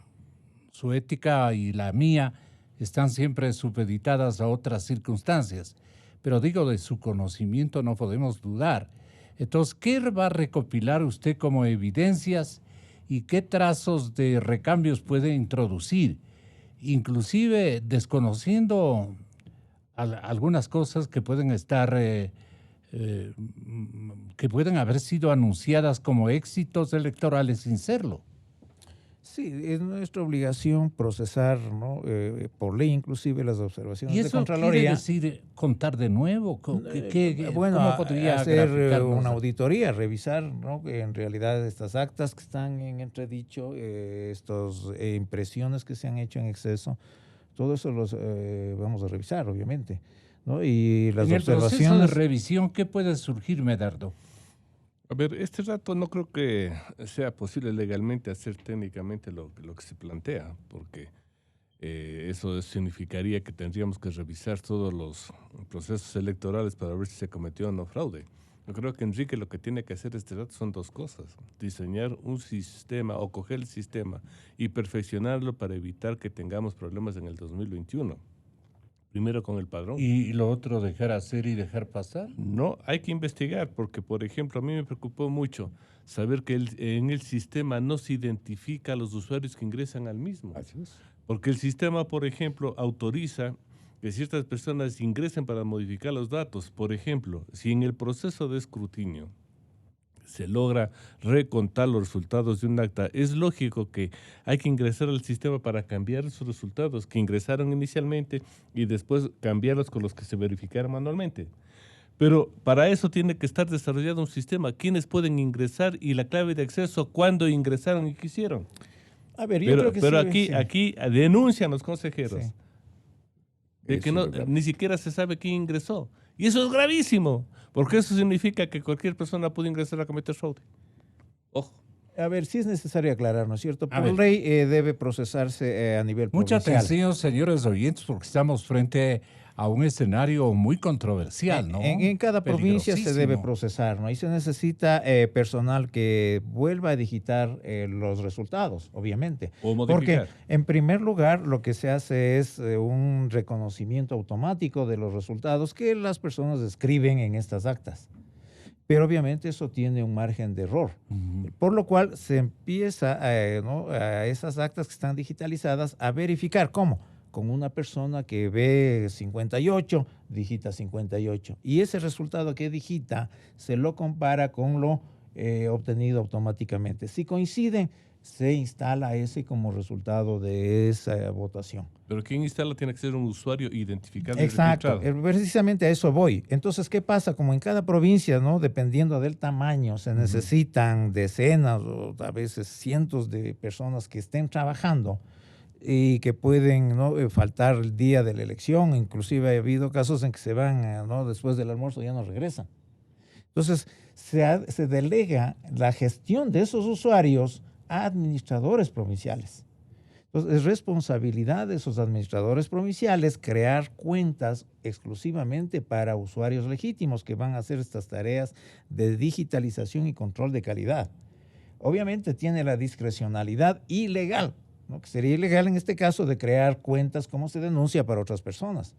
y la mía están siempre supeditadas a otras circunstancias, pero digo, de su conocimiento no podemos dudar. Entonces, ¿qué va a recopilar usted como evidencias y qué trazos de recambios puede introducir, inclusive desconociendo algunas cosas que pueden estar, que pueden haber sido anunciadas como éxitos electorales sin serlo. Sí, es nuestra obligación procesar, ¿no? Por ley inclusive las observaciones ¿Y de eso Contraloría. quiere decir contar de nuevo? Bueno, ¿Cómo podría hacer graficarnos? una auditoría, revisar, ¿no? Que en realidad estas actas que están en entredicho, estas impresiones que se han hecho en exceso, todo eso los vamos a revisar, obviamente, ¿no? Y las En el proceso de observaciones. revisión, ¿qué puede surgir, Medardo? A ver, este rato no creo que sea posible legalmente hacer técnicamente lo que se plantea, porque eso significaría que tendríamos que revisar todos los procesos electorales para ver si se cometió o no fraude. Yo creo que Enrique lo que tiene que hacer este rato son dos cosas: diseñar un sistema o coger el sistema y perfeccionarlo para evitar que tengamos problemas en el 2021. Primero con el padrón. ¿Y lo otro, dejar hacer y dejar pasar? No, hay que investigar, porque, por ejemplo, a mí me preocupó mucho saber que en el sistema no se identifica a los usuarios que ingresan al mismo. Así es. Porque el sistema, por ejemplo, autoriza que ciertas personas ingresen para modificar los datos. Por ejemplo, si en el proceso de escrutinio se logra recontar los resultados de un acta, es lógico que hay que ingresar al sistema para cambiar esos resultados que ingresaron inicialmente y después cambiarlos con los que se verificaron manualmente. Pero para eso tiene que estar desarrollado un sistema. ¿Quiénes pueden ingresar y la clave de acceso cuándo ingresaron y qué hicieron? A ver, yo creo que pero sí, aquí denuncian los consejeros Sí. de que Eso no, es verdad. ni siquiera se sabe quién ingresó. Y eso es gravísimo, porque eso significa que cualquier persona puede ingresar a cometer fraude. Ojo. A ver, sí es necesario aclarar, ¿no es cierto? A Por ver. ley debe procesarse a nivel Mucha provincial. atención, señores oyentes, porque estamos frente a un escenario muy controversial, ¿no? En cada provincia se debe Peligrosísimo. procesar, ¿no? Y se necesita personal que vuelva a digitar los resultados, obviamente. O Porque, modificar. en primer lugar, lo que se hace es un reconocimiento automático de los resultados que las personas escriben en estas actas. Pero obviamente eso tiene un margen de error, por lo cual se empieza ¿no? a esas actas que están digitalizadas a verificar. ¿Cómo? Con una persona que ve 58, digita 58. Y ese resultado que digita se lo compara con lo obtenido automáticamente. Si coinciden, se instala ese como resultado de esa votación. Pero quien instala tiene que ser un usuario identificado y Exacto, registrado. precisamente a eso voy. Entonces, ¿qué pasa? Como en cada provincia, ¿no? Dependiendo del tamaño, se necesitan decenas o a veces cientos de personas que estén trabajando y que pueden, ¿no? Faltar el día de la elección. Inclusive ha habido casos en que se van, ¿no? Después del almuerzo ya no regresan. Entonces, se delega la gestión de esos usuarios a administradores provinciales. Entonces, es responsabilidad de esos administradores provinciales crear cuentas exclusivamente para usuarios legítimos que van a hacer estas tareas de digitalización y control de calidad. Obviamente tiene la discrecionalidad ilegal, ¿no? Que sería ilegal en este caso de crear cuentas como se denuncia para otras personas.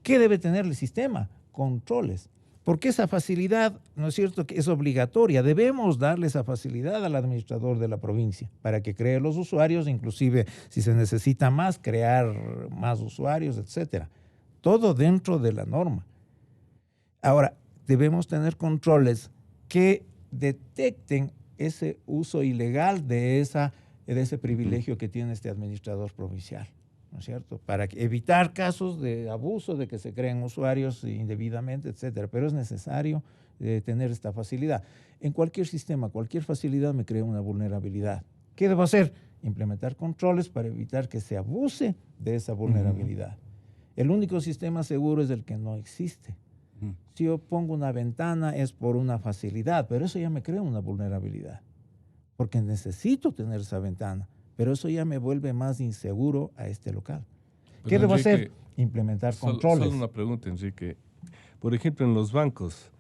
¿Qué debe tener el sistema? Controles. Porque esa facilidad, ¿no es cierto?, que es obligatoria. Debemos darle esa facilidad al administrador de la provincia para que cree los usuarios, inclusive si se necesita más, crear más usuarios, etcétera. Todo dentro de la norma. Ahora, debemos tener controles que detecten ese uso ilegal de ese privilegio que tiene este administrador provincial, ¿no es cierto? Para evitar casos de abuso, de que se creen usuarios indebidamente, etcétera. Pero es necesario tener esta facilidad. En cualquier sistema, cualquier facilidad me crea una vulnerabilidad. ¿Qué debo hacer? Implementar controles para evitar que se abuse de esa vulnerabilidad. El único sistema seguro es el que no existe. Si yo pongo una ventana es por una facilidad, pero eso ya me crea una vulnerabilidad, porque necesito tener esa ventana, pero eso ya me vuelve más inseguro a este local. Pero ¿Qué debo Enrique, hacer? Implementar controles. Solo una pregunta, Enrique. Por ejemplo, en los bancos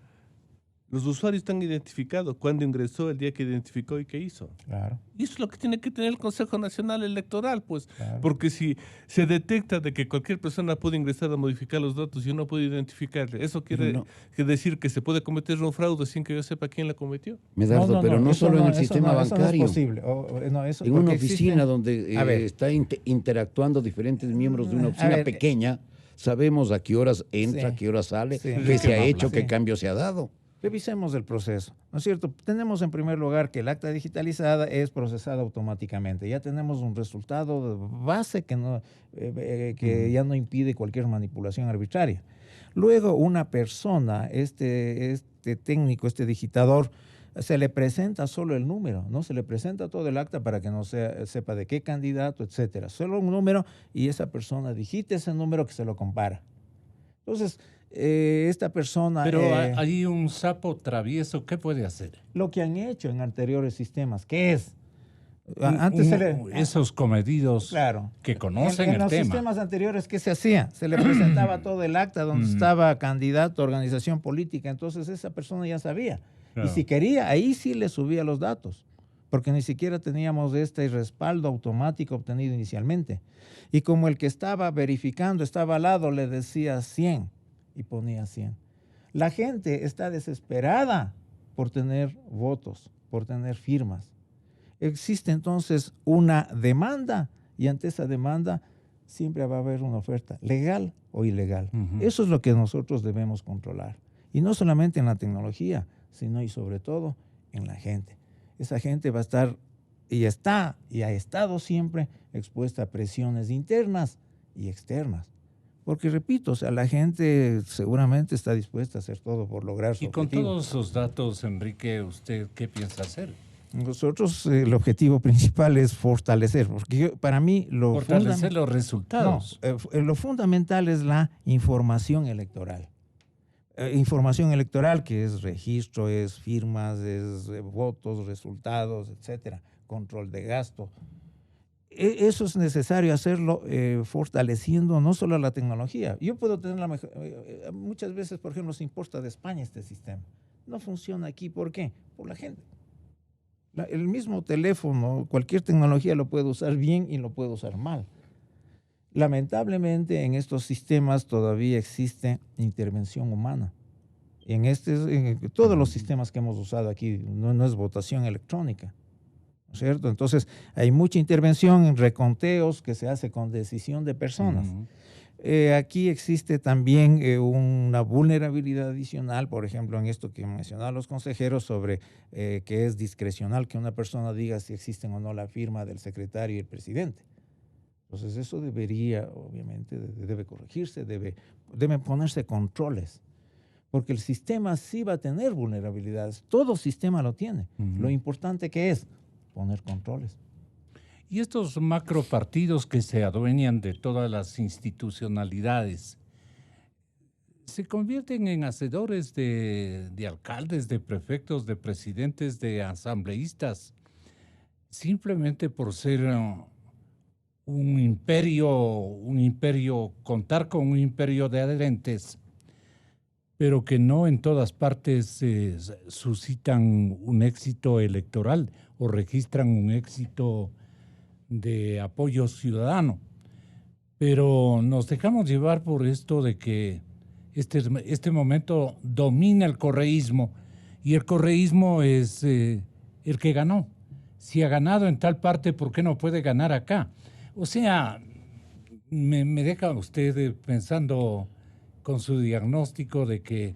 Los usuarios están identificados, cuándo ingresó, el día que identificó y qué hizo. Claro. Y eso es lo que tiene que tener el Consejo Nacional Electoral, pues, Claro. porque si se detecta de que cualquier persona puede ingresar a modificar los datos y no puede identificarle, ¿eso quiere decir que se puede cometer un fraude sin que yo sepa quién la cometió? Medardo, pero no eso solo en el eso sistema eso bancario. no es posible. Eso En una porque oficina existen- donde A ver, está interactuando diferentes miembros de una a oficina ver, pequeña, sabemos a qué horas entra, Sí. a qué horas sale, Sí. qué se ha Sí. hecho, qué Sí. cambio se ha dado. revisemos el proceso, ¿no es cierto? Tenemos en primer lugar que el acta digitalizada es procesada automáticamente. Ya tenemos un resultado de base que ya no impide cualquier manipulación arbitraria. Luego, una persona, este técnico, este digitador, se le presenta solo el número, no se le presenta todo el acta para que no sepa de qué candidato, etcétera. Solo un número y esa persona digita ese número que se lo compara. Entonces, esta persona... Pero hay un sapo travieso, ¿qué puede hacer? Lo que han hecho en anteriores sistemas, ¿qué es? Esos comedidos Claro. que conocen en el los tema. sistemas anteriores, ¿qué se hacía? Se le presentaba todo el acta donde estaba candidato, organización política, entonces esa persona ya sabía. Claro. Y si quería, ahí sí le subía los datos, porque ni siquiera teníamos este respaldo automático obtenido inicialmente. Y como el que estaba verificando estaba al lado, le decía 100 y ponía 100. La gente está desesperada por tener votos, por tener firmas. Existe entonces una demanda y ante esa demanda siempre va a haber una oferta, legal o ilegal. Eso es lo que nosotros debemos controlar. Y no solamente en la tecnología, sino y sobre todo en la gente. Esa gente va a estar y está y ha estado siempre expuesta a presiones internas y externas. Porque repito, o sea, la gente seguramente está dispuesta a hacer todo por lograr su Y con objetivo. todos esos datos, Enrique, ¿usted qué piensa hacer? Nosotros el objetivo principal es fortalecer, porque para mí Fortalecer los resultados. lo fundamental es la información electoral. Información electoral que es registro, es firmas, es votos, resultados, etcétera, control de gasto. Eso es necesario hacerlo fortaleciendo no solo la tecnología. Yo puedo tener la mejor... muchas veces, por ejemplo, se importa de España este sistema. No funciona aquí. ¿Por qué? Por la gente. El mismo teléfono, cualquier tecnología lo puede usar bien y lo puede usar mal. Lamentablemente en estos sistemas todavía existe intervención humana. En todos los sistemas que hemos usado aquí no es votación electrónica, ¿no es cierto? Entonces hay mucha intervención en reconteos que se hace con decisión de personas. Aquí existe también una vulnerabilidad adicional, por ejemplo, en esto que mencionaban los consejeros sobre que es discrecional que una persona diga si existen o no la firma del secretario y el presidente. Entonces eso debería, obviamente, debe corregirse, deben ponerse controles, porque el sistema sí va a tener vulnerabilidades, todo sistema lo tiene. Lo importante que es poner controles. Y estos macropartidos que se adueñan de todas las institucionalidades, ¿se convierten en hacedores de alcaldes, de prefectos, de presidentes, de asambleístas, simplemente por ser un imperio, contar con un imperio de adherentes, pero que no en todas partes suscitan un éxito electoral o registran un éxito de apoyo ciudadano? Pero nos dejamos llevar por esto de que este momento domina el correísmo y el correísmo es el que ganó. Si ha ganado en tal parte, ¿por qué no puede ganar acá? O sea, me deja usted pensando con su diagnóstico de que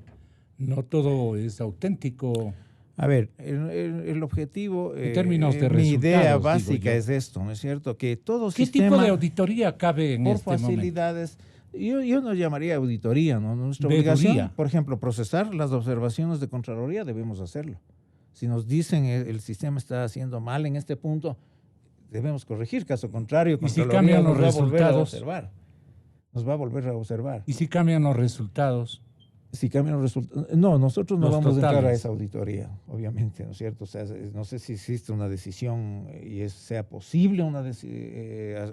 no todo es auténtico. A ver, el objetivo, En términos de mi idea resultados, básica digo yo. es esto, ¿no es cierto? Que todo ¿Qué sistema, tipo de auditoría cabe en por este momento? facilidades, yo no llamaría auditoría, ¿no? Nuestra Veeduría. obligación, por ejemplo, procesar las observaciones de Contraloría, debemos hacerlo. Si nos dicen el sistema está haciendo mal en este punto, debemos corregir, caso contrario, ¿Y si Contraloría cambian los nos va a volver a resultados? observar. Nos va a volver a observar. ¿Y si cambian los resultados? Si cambian los resultados. No, nosotros no Los vamos a entrar a totales. esa auditoría, obviamente, ¿no es cierto? O sea, no sé si existe una decisión y sea posible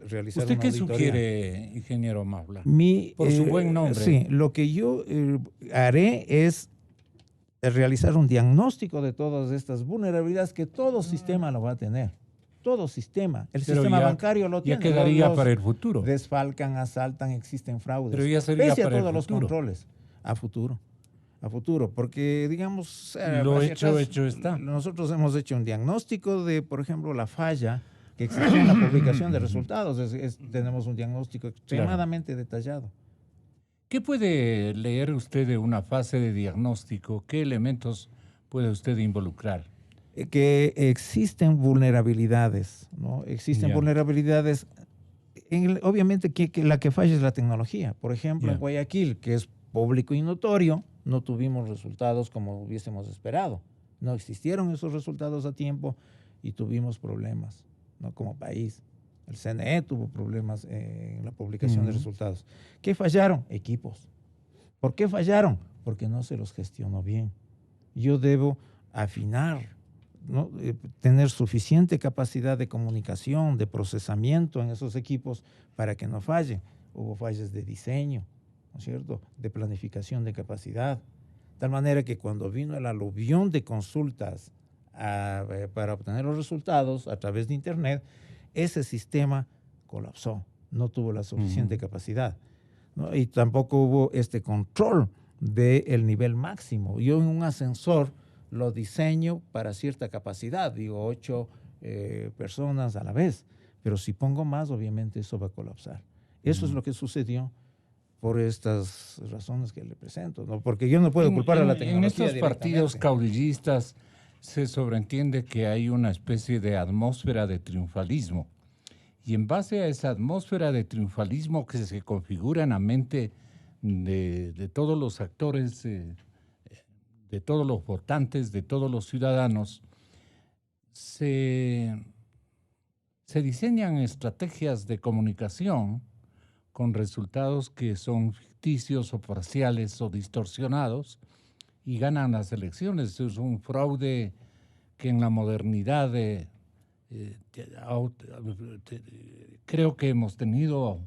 realizar ¿Usted una qué auditoría. sugiere, ingeniero Maula? Mi, Por su buen nombre. Sí, lo que yo haré es realizar un diagnóstico de todas estas vulnerabilidades que todo sistema lo va a tener. Todo sistema. El Pero sistema ya- bancario lo tiene. Ya quedaría Los para el futuro. desfalcan, asaltan, existen fraudes. Pero ya sería Pese a para el todos los futuro. controles. A futuro. A futuro. Porque, digamos... Lo hacia hecho, atrás, hecho está. Nosotros hemos hecho un diagnóstico de, por ejemplo, la falla que existió en la publicación de resultados. Tenemos un diagnóstico extremadamente detallado. ¿Qué puede leer usted de una fase de diagnóstico? ¿Qué elementos puede usted involucrar? Que existen vulnerabilidades, ¿no? Existen Ya. vulnerabilidades. Obviamente que la que falla es la tecnología. Por ejemplo, Ya. en Guayaquil, que es público y notorio, no tuvimos resultados como hubiésemos esperado. No existieron esos resultados a tiempo y tuvimos problemas, ¿no? Como país. El CNE tuvo problemas en la publicación de resultados. ¿Qué fallaron? Equipos. ¿Por qué fallaron? Porque no se los gestionó bien. Yo debo afinar, ¿no? Tener suficiente capacidad de comunicación, de procesamiento en esos equipos para que no fallen. Hubo fallas de diseño, ¿no es cierto?, de planificación de capacidad. De tal manera que cuando vino el aluvión de consultas para obtener los resultados a través de Internet, ese sistema colapsó, no tuvo la suficiente capacidad, ¿no? Y tampoco hubo este control del nivel máximo. Yo en un ascensor lo diseño para cierta capacidad, digo 8 personas a la vez, pero si pongo más, obviamente eso va a colapsar. Eso es lo que sucedió por estas razones que le presento, ¿no? Porque yo no puedo culpar a la tecnología. En estos partidos directamente. caudillistas se sobreentiende que hay una especie de atmósfera de triunfalismo. Y en base a esa atmósfera de triunfalismo que se configura en la mente de todos los actores, de todos los votantes, de todos los ciudadanos, se diseñan estrategias de comunicación con resultados que son ficticios o parciales o distorsionados y ganan las elecciones. Es un fraude que en la modernidad creo que hemos tenido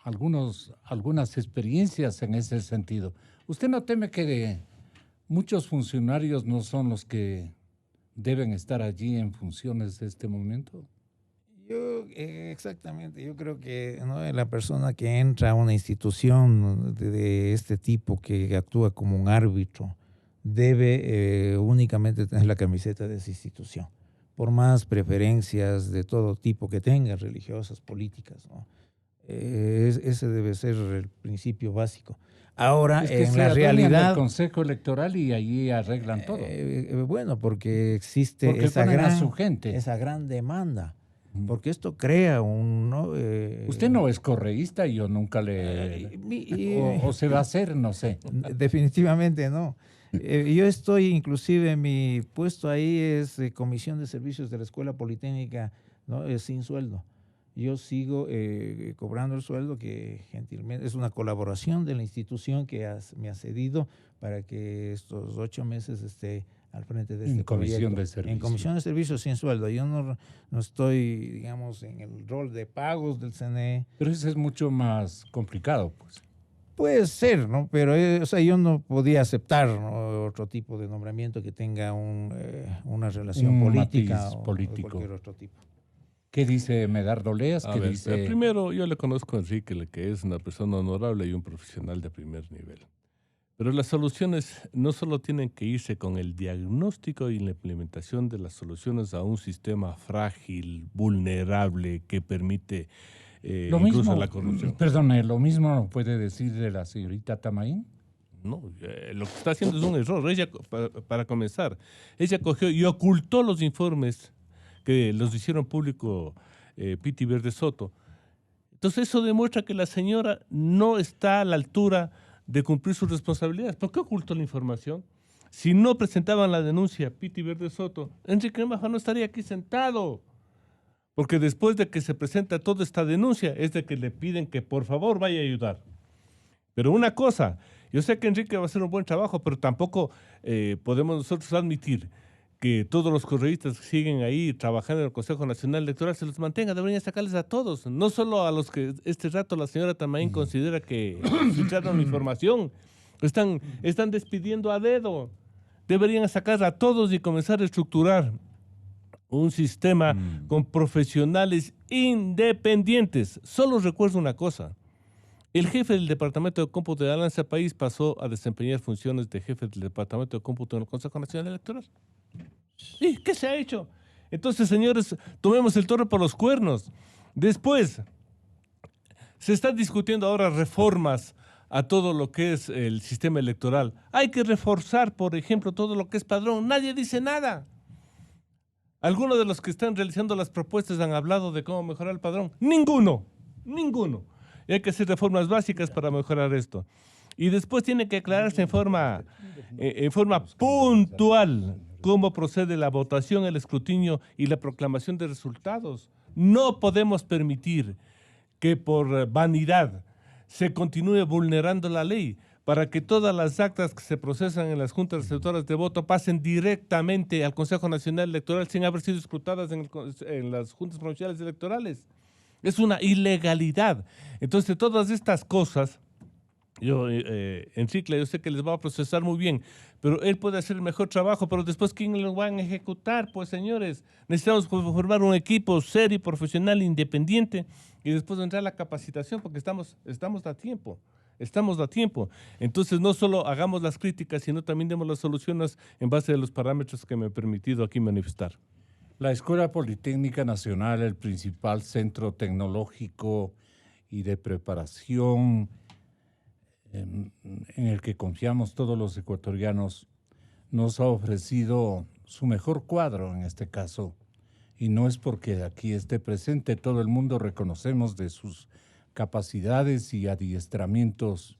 algunas experiencias en ese sentido. ¿Usted no teme que muchos funcionarios no son los que deben estar allí en funciones de este momento? Yo, exactamente, yo creo que, ¿no?, la persona que entra a una institución de este tipo, que actúa como un árbitro, debe únicamente tener la camiseta de esa institución, por más preferencias de todo tipo que tenga, religiosas, políticas, ¿no? Ese debe ser el principio básico. Ahora, Es que en se la adueñan del realidad... Consejo Electoral y allí arreglan todo. bueno, porque existe Porque esa ponen a gran, su gente. esa gran demanda. Porque esto crea un... ¿no? Usted no es correísta, yo nunca le... o se va a hacer, no sé. Definitivamente no. Yo estoy, inclusive, mi puesto ahí es Comisión de Servicios de la Escuela Politécnica, ¿no? Sin sueldo. Yo sigo cobrando el sueldo que gentilmente es una colaboración de la institución que me ha cedido para que estos 8 meses esté al frente de este comisión proyecto. de servicios. En comisión de servicios sin sueldo. Yo no estoy, digamos, en el rol de pagos del CNE. Pero eso es mucho más complicado, pues. Puede ser, ¿no? Pero o sea, yo no podía aceptar, ¿no?, otro tipo de nombramiento que tenga una relación Un política matiz o político. de cualquier otro tipo. ¿Qué dice Medardo Leas? A ¿Qué ver, dice? primero, yo le conozco a Enrique, que es una persona honorable y un profesional de primer nivel. Pero las soluciones no solo tienen que irse con el diagnóstico y la implementación de las soluciones a un sistema frágil, vulnerable, que permite Lo incluso mismo, la corrupción. perdone, ¿lo mismo no puede decir de la señorita Tamaín? No, lo que está haciendo es un error. Ella, para comenzar, ella cogió y ocultó los informes que los hicieron público Piti Verde Soto. Entonces eso demuestra que la señora no está a la altura de cumplir sus responsabilidades. ¿Por qué ocultó la información? Si no presentaban la denuncia Piti Verde Soto, Enrique Maja no estaría aquí sentado. Porque después de que se presenta toda esta denuncia, es de que le piden que por favor vaya a ayudar. Pero una cosa, yo sé que Enrique va a hacer un buen trabajo, pero tampoco podemos nosotros admitir que todos los correístas que siguen ahí trabajando en el Consejo Nacional Electoral se los mantenga. Deberían sacarles a todos, no solo a los que este rato la señora Tamaín considera que filtraron información. Están despidiendo a dedo. Deberían sacar a todos y comenzar a estructurar un sistema con profesionales independientes. Solo recuerdo una cosa. El jefe del Departamento de Cómputo de Alianza País pasó a desempeñar funciones de jefe del Departamento de Cómputo en el Consejo Nacional Electoral. ¿Y qué se ha hecho? Entonces, señores, tomemos el toro por los cuernos. Después, se están discutiendo ahora reformas a todo lo que es el sistema electoral. Hay que reforzar, por ejemplo, todo lo que es padrón. Nadie dice nada. ¿Algunos de los que están realizando las propuestas han hablado de cómo mejorar el padrón? Ninguno. Y hay que hacer reformas básicas para mejorar esto. Y después tiene que aclararse en forma puntual cómo procede la votación, el escrutinio y la proclamación de resultados. No podemos permitir que por vanidad se continúe vulnerando la ley para que todas las actas que se procesan en las juntas receptoras de voto pasen directamente al Consejo Nacional Electoral sin haber sido escrutadas en las juntas provinciales electorales. Es una ilegalidad. Entonces, todas estas cosas, Enrique, yo sé que les va a procesar muy bien, pero él puede hacer el mejor trabajo, pero después, ¿quién lo va a ejecutar? Pues, señores, necesitamos formar un equipo serio, profesional, independiente, y después entrar a la capacitación, porque estamos a tiempo. Entonces, no solo hagamos las críticas, sino también demos las soluciones en base a los parámetros que me he permitido aquí manifestar. La Escuela Politécnica Nacional, el principal centro tecnológico y de preparación en el que confiamos todos los ecuatorianos, nos ha ofrecido su mejor cuadro en este caso. Y no es porque aquí esté presente, todo el mundo reconocemos de sus capacidades y adiestramientos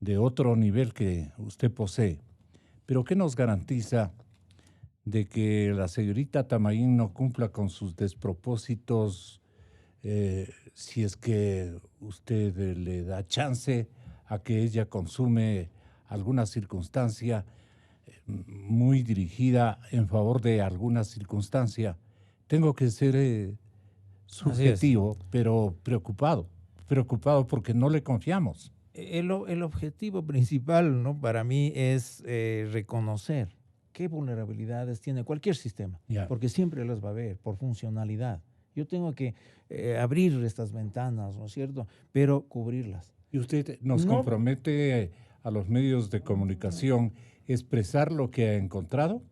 de otro nivel que usted posee. Pero ¿qué nos garantiza de que la señorita Tamaín no cumpla con sus despropósitos si es que usted le da chance a que ella consume alguna circunstancia muy dirigida en favor de alguna circunstancia? Tengo que ser subjetivo, pero preocupado porque no le confiamos. El objetivo principal, ¿no?, para mí es reconocer qué vulnerabilidades tiene cualquier sistema, porque siempre las va a haber por funcionalidad. Yo tengo que abrir estas ventanas, ¿no es cierto?, pero cubrirlas. ¿Y usted nos compromete a los medios de comunicación expresar lo que ha encontrado?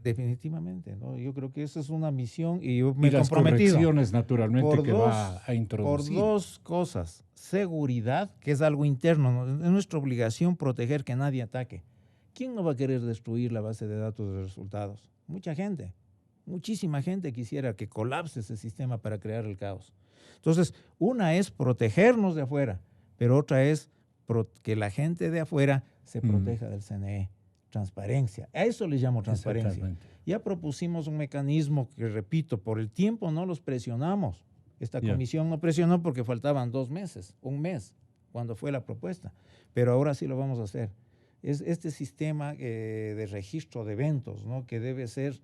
Definitivamente, ¿no? Yo creo que esa es una misión y yo me he comprometido. Y las correcciones, naturalmente, que va a introducir. Por dos cosas. Seguridad, que es algo interno, ¿no? Es nuestra obligación proteger que nadie ataque. ¿Quién no va a querer destruir la base de datos de resultados? Mucha gente, muchísima gente quisiera que colapse ese sistema para crear el caos. Entonces, una es protegernos de afuera, pero otra es que la gente de afuera se proteja del CNE. Transparencia. A eso le llamo transparencia. Ya propusimos un mecanismo que, repito, por el tiempo no los presionamos. Esta comisión no presionó porque faltaban 2 meses, 1 mes, cuando fue la propuesta. Pero ahora sí lo vamos a hacer. Es este sistema de registro de eventos, ¿no?, que debe ser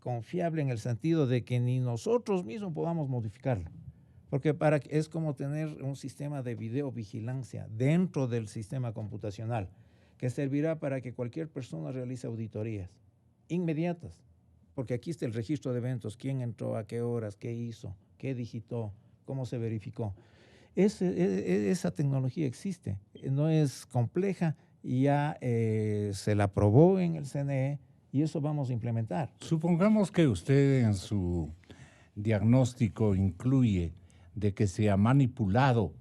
confiable en el sentido de que ni nosotros mismos podamos modificarlo. Porque es como tener un sistema de videovigilancia dentro del sistema computacional, que servirá para que cualquier persona realice auditorías inmediatas, porque aquí está el registro de eventos, quién entró, a qué horas, qué hizo, qué digitó, cómo se verificó. Esa tecnología existe, no es compleja, y ya se la aprobó en el CNE y eso vamos a implementar. Supongamos que usted en su diagnóstico incluye de que se ha manipulado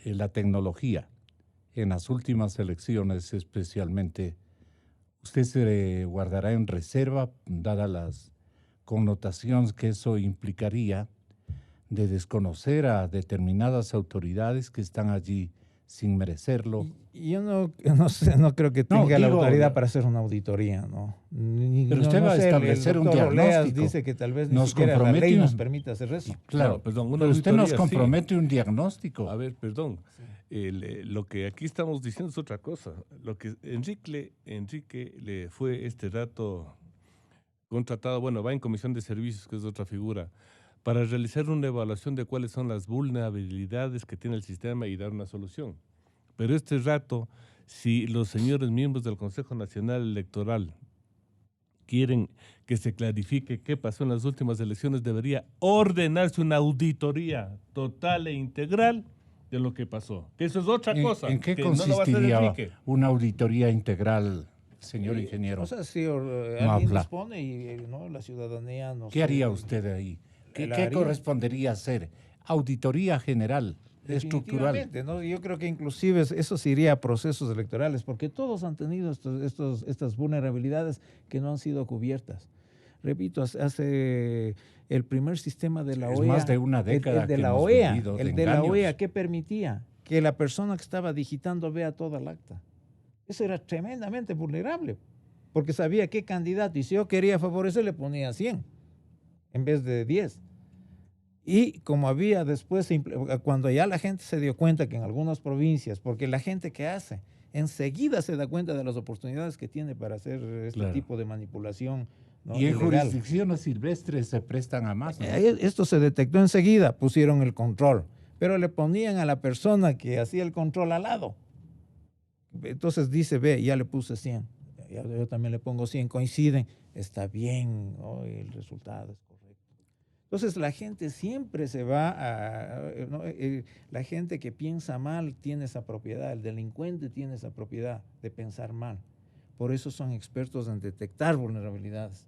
la tecnología. En las últimas elecciones especialmente, ¿usted se guardará en reserva, dadas las connotaciones que eso implicaría de desconocer a determinadas autoridades que están allí sin merecerlo? Yo no creo que tenga la autoridad para hacer una auditoría, ¿no? Pero usted va a establecer un diagnóstico. Dice que tal vez ni siquiera la ley nos permite hacer eso. Claro, perdón, pero usted nos compromete un diagnóstico. A ver, perdón. Lo que aquí estamos diciendo es otra cosa. Lo que Enrique le fue este rato contratado, bueno, va en comisión de servicios, que es otra figura, para realizar una evaluación de cuáles son las vulnerabilidades que tiene el sistema y dar una solución. Pero este rato si los señores miembros del Consejo Nacional Electoral quieren que se clarifique qué pasó en las últimas elecciones, debería ordenarse una auditoría total e integral de lo que pasó. Que eso es otra cosa. ¿En qué que no lo va a hacer consistiría Enrique. una auditoría integral, señor ingeniero? O sea, si alguien habla. dispone y ¿no? la ciudadanía no ¿Qué haría usted ahí? ¿Qué correspondería hacer? Auditoría general, estructural. Definitivamente, ¿no? Yo creo que inclusive eso se iría a procesos electorales, porque todos han tenido estas vulnerabilidades que no han sido cubiertas. Repito, hace el primer sistema de la OEA. Es más de una década el de que la hemos OEA, vivido de el de la engaños. OEA, ¿qué permitía? Que la persona que estaba digitando vea toda el acta. Eso era tremendamente vulnerable, porque sabía qué candidato, y si yo quería favorecer, le ponía 100 en vez de 10. Y como había después, cuando ya la gente se dio cuenta que en algunas provincias, porque la gente que hace, enseguida se da cuenta de las oportunidades que tiene para hacer este tipo de manipulación, ¿no? Y en ilegal. jurisdicciones silvestres se prestan a más, ¿no? Esto se detectó enseguida, pusieron el control, pero le ponían a la persona que hacía el control al lado. Entonces dice, ve, ya le puse 100, yo también le pongo 100, coinciden, está bien, ¿no? El resultado es correcto. Entonces la gente siempre se va ¿no? La gente que piensa mal tiene esa propiedad, el delincuente tiene esa propiedad de pensar mal. Por eso son expertos en detectar vulnerabilidades.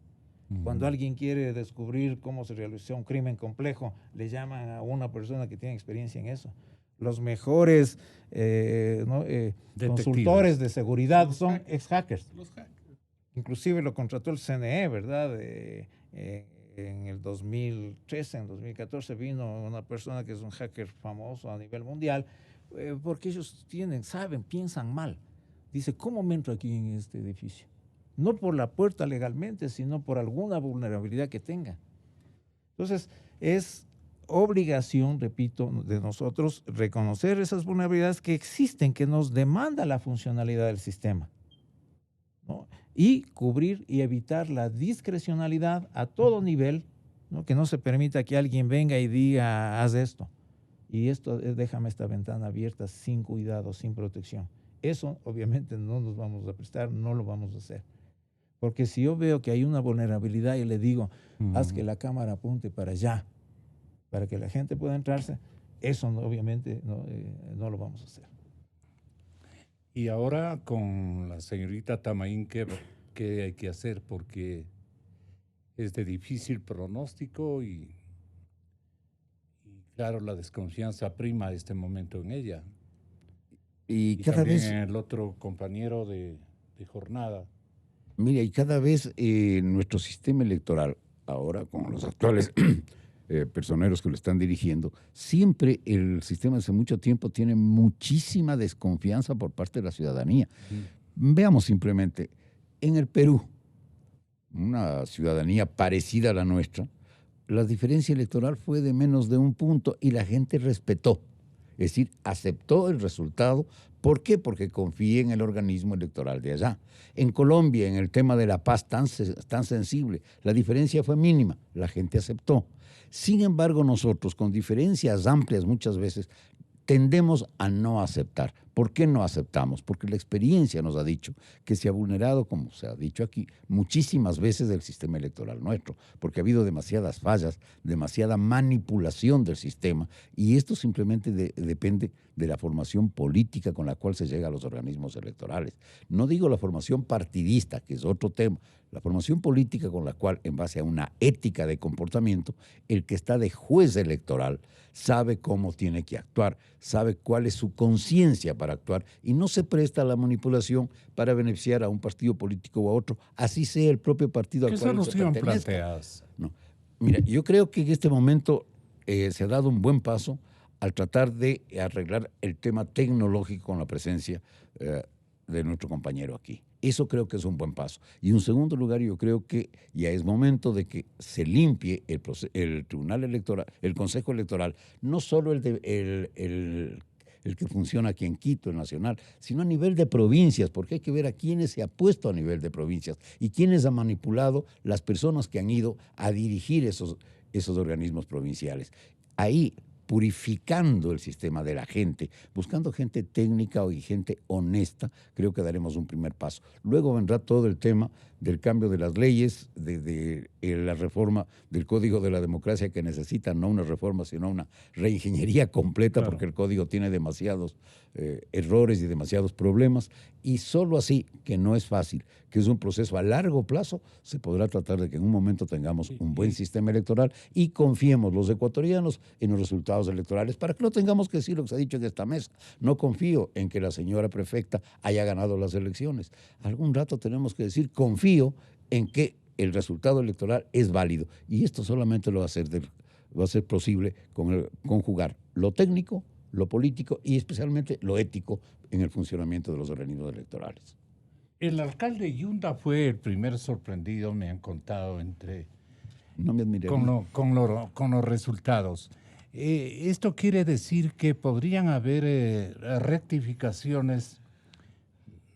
Cuando alguien quiere descubrir cómo se realizó un crimen complejo, le llaman a una persona que tiene experiencia en eso. Los mejores consultores de seguridad son ex-hackers. Inclusive lo contrató el CNE, ¿verdad? En el 2013, en 2014 vino una persona que es un hacker famoso a nivel mundial, porque ellos saben, piensan mal. Dice, ¿cómo me entro aquí en este edificio? No por la puerta legalmente, sino por alguna vulnerabilidad que tenga. Entonces, es obligación, repito, de nosotros reconocer esas vulnerabilidades que existen, que nos demanda la funcionalidad del sistema, ¿no? Y cubrir y evitar la discrecionalidad a todo nivel, ¿no? Que no se permita que alguien venga y diga, haz esto, y esto, déjame esta ventana abierta sin cuidado, sin protección. Eso obviamente no nos vamos a prestar, no lo vamos a hacer. Porque si yo veo que hay una vulnerabilidad y le digo, haz que la cámara apunte para allá, para que la gente pueda entrarse, eso obviamente no lo vamos a hacer. Y ahora con la señorita Tamaín, ¿qué hay que hacer? Porque es de difícil pronóstico y claro, la desconfianza prima a este momento en ella. Y cada también vez... el otro compañero de jornada. Mira, y cada vez nuestro sistema electoral, ahora con los actuales personeros que lo están dirigiendo, siempre el sistema hace mucho tiempo tiene muchísima desconfianza por parte de la ciudadanía. Veamos simplemente, en el Perú, una ciudadanía parecida a la nuestra, la diferencia electoral fue de menos de 1 punto y la gente respetó. Es decir, aceptó el resultado. ¿Por qué? Porque confía en el organismo electoral de allá. En Colombia, en el tema de la paz tan sensible, la diferencia fue mínima, la gente aceptó. Sin embargo, nosotros, con diferencias amplias muchas veces, tendemos a no aceptar. ¿Por qué no aceptamos? Porque la experiencia nos ha dicho que se ha vulnerado, como se ha dicho aquí, muchísimas veces el sistema electoral nuestro, porque ha habido demasiadas fallas, demasiada manipulación del sistema, y esto simplemente depende de la formación política con la cual se llega a los organismos electorales. No digo la formación partidista, que es otro tema, la formación política con la cual, en base a una ética de comportamiento, el que está de juez electoral sabe cómo tiene que actuar, sabe cuál es su conciencia para actuar y no se presta a la manipulación para beneficiar a un partido político o a otro, así sea el propio partido al ¿Qué cual se solución pertenezca. planteas? No. Mira, yo creo que en este momento se ha dado un buen paso al tratar de arreglar el tema tecnológico con la presencia de nuestro compañero aquí. Eso creo que es un buen paso. Y en segundo lugar, yo creo que ya es momento de que se limpie el Tribunal Electoral, el Consejo Electoral, no solo el que funciona aquí en Quito, el nacional, sino a nivel de provincias, porque hay que ver a quiénes se ha puesto a nivel de provincias y quiénes han manipulado las personas que han ido a dirigir esos organismos provinciales. Ahí purificando el sistema de la gente, buscando gente técnica y gente honesta, creo que daremos un primer paso. Luego vendrá todo el tema del cambio de las leyes, de la reforma del Código de la Democracia, que necesita no una reforma, sino una reingeniería completa, claro, porque el Código tiene demasiados errores y demasiados problemas, y solo así, que no es fácil, que es un proceso a largo plazo, se podrá tratar de que en un momento tengamos un buen sistema electoral y confiemos los ecuatorianos en los resultados electorales, para que no tengamos que decir lo que se ha dicho en esta mesa. No confío en que la señora prefecta haya ganado las elecciones. Algún rato tenemos que decir, confío en que el resultado electoral es válido, y esto solamente lo va a ser posible con conjugar lo técnico, lo político y especialmente lo ético en el funcionamiento de los organismos electorales. El alcalde Yunda fue el primer sorprendido, me han contado, No me admiré. con los resultados. Esto quiere decir que podrían haber rectificaciones.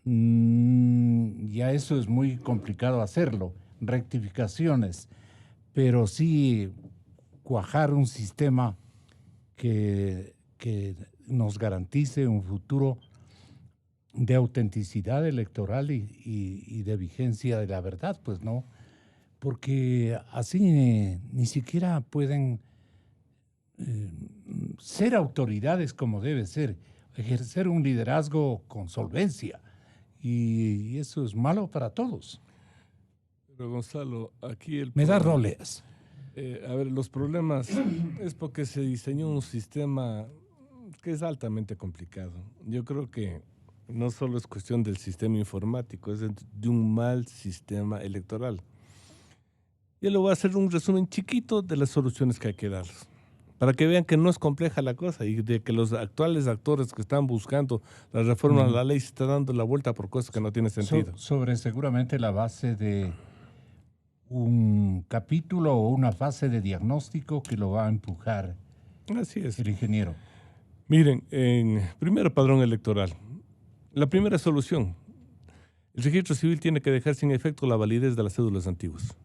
Ya eso es muy complicado hacerlo, rectificaciones, pero sí cuajar un sistema que nos garantice un futuro de autenticidad electoral y de vigencia de la verdad, pues no, porque así ni siquiera pueden ser autoridades como debe ser, ejercer un liderazgo con solvencia, y eso es malo para todos. Pero Gonzalo, aquí Me da roles. A ver, los problemas es porque se diseñó un sistema que es altamente complicado. Yo creo que no solo es cuestión del sistema informático, es de un mal sistema electoral. Yo le voy a hacer un resumen chiquito de las soluciones que hay que dar, para que vean que no es compleja la cosa y de que los actuales actores que están buscando la reforma de la ley se están dando la vuelta por cosas que no tienen sentido. Sobre seguramente la base de un capítulo o una fase de diagnóstico que lo va a empujar. Así es. El ingeniero. Miren, primero padrón electoral. La primera solución, el registro civil tiene que dejar sin efecto la validez de las cédulas antiguas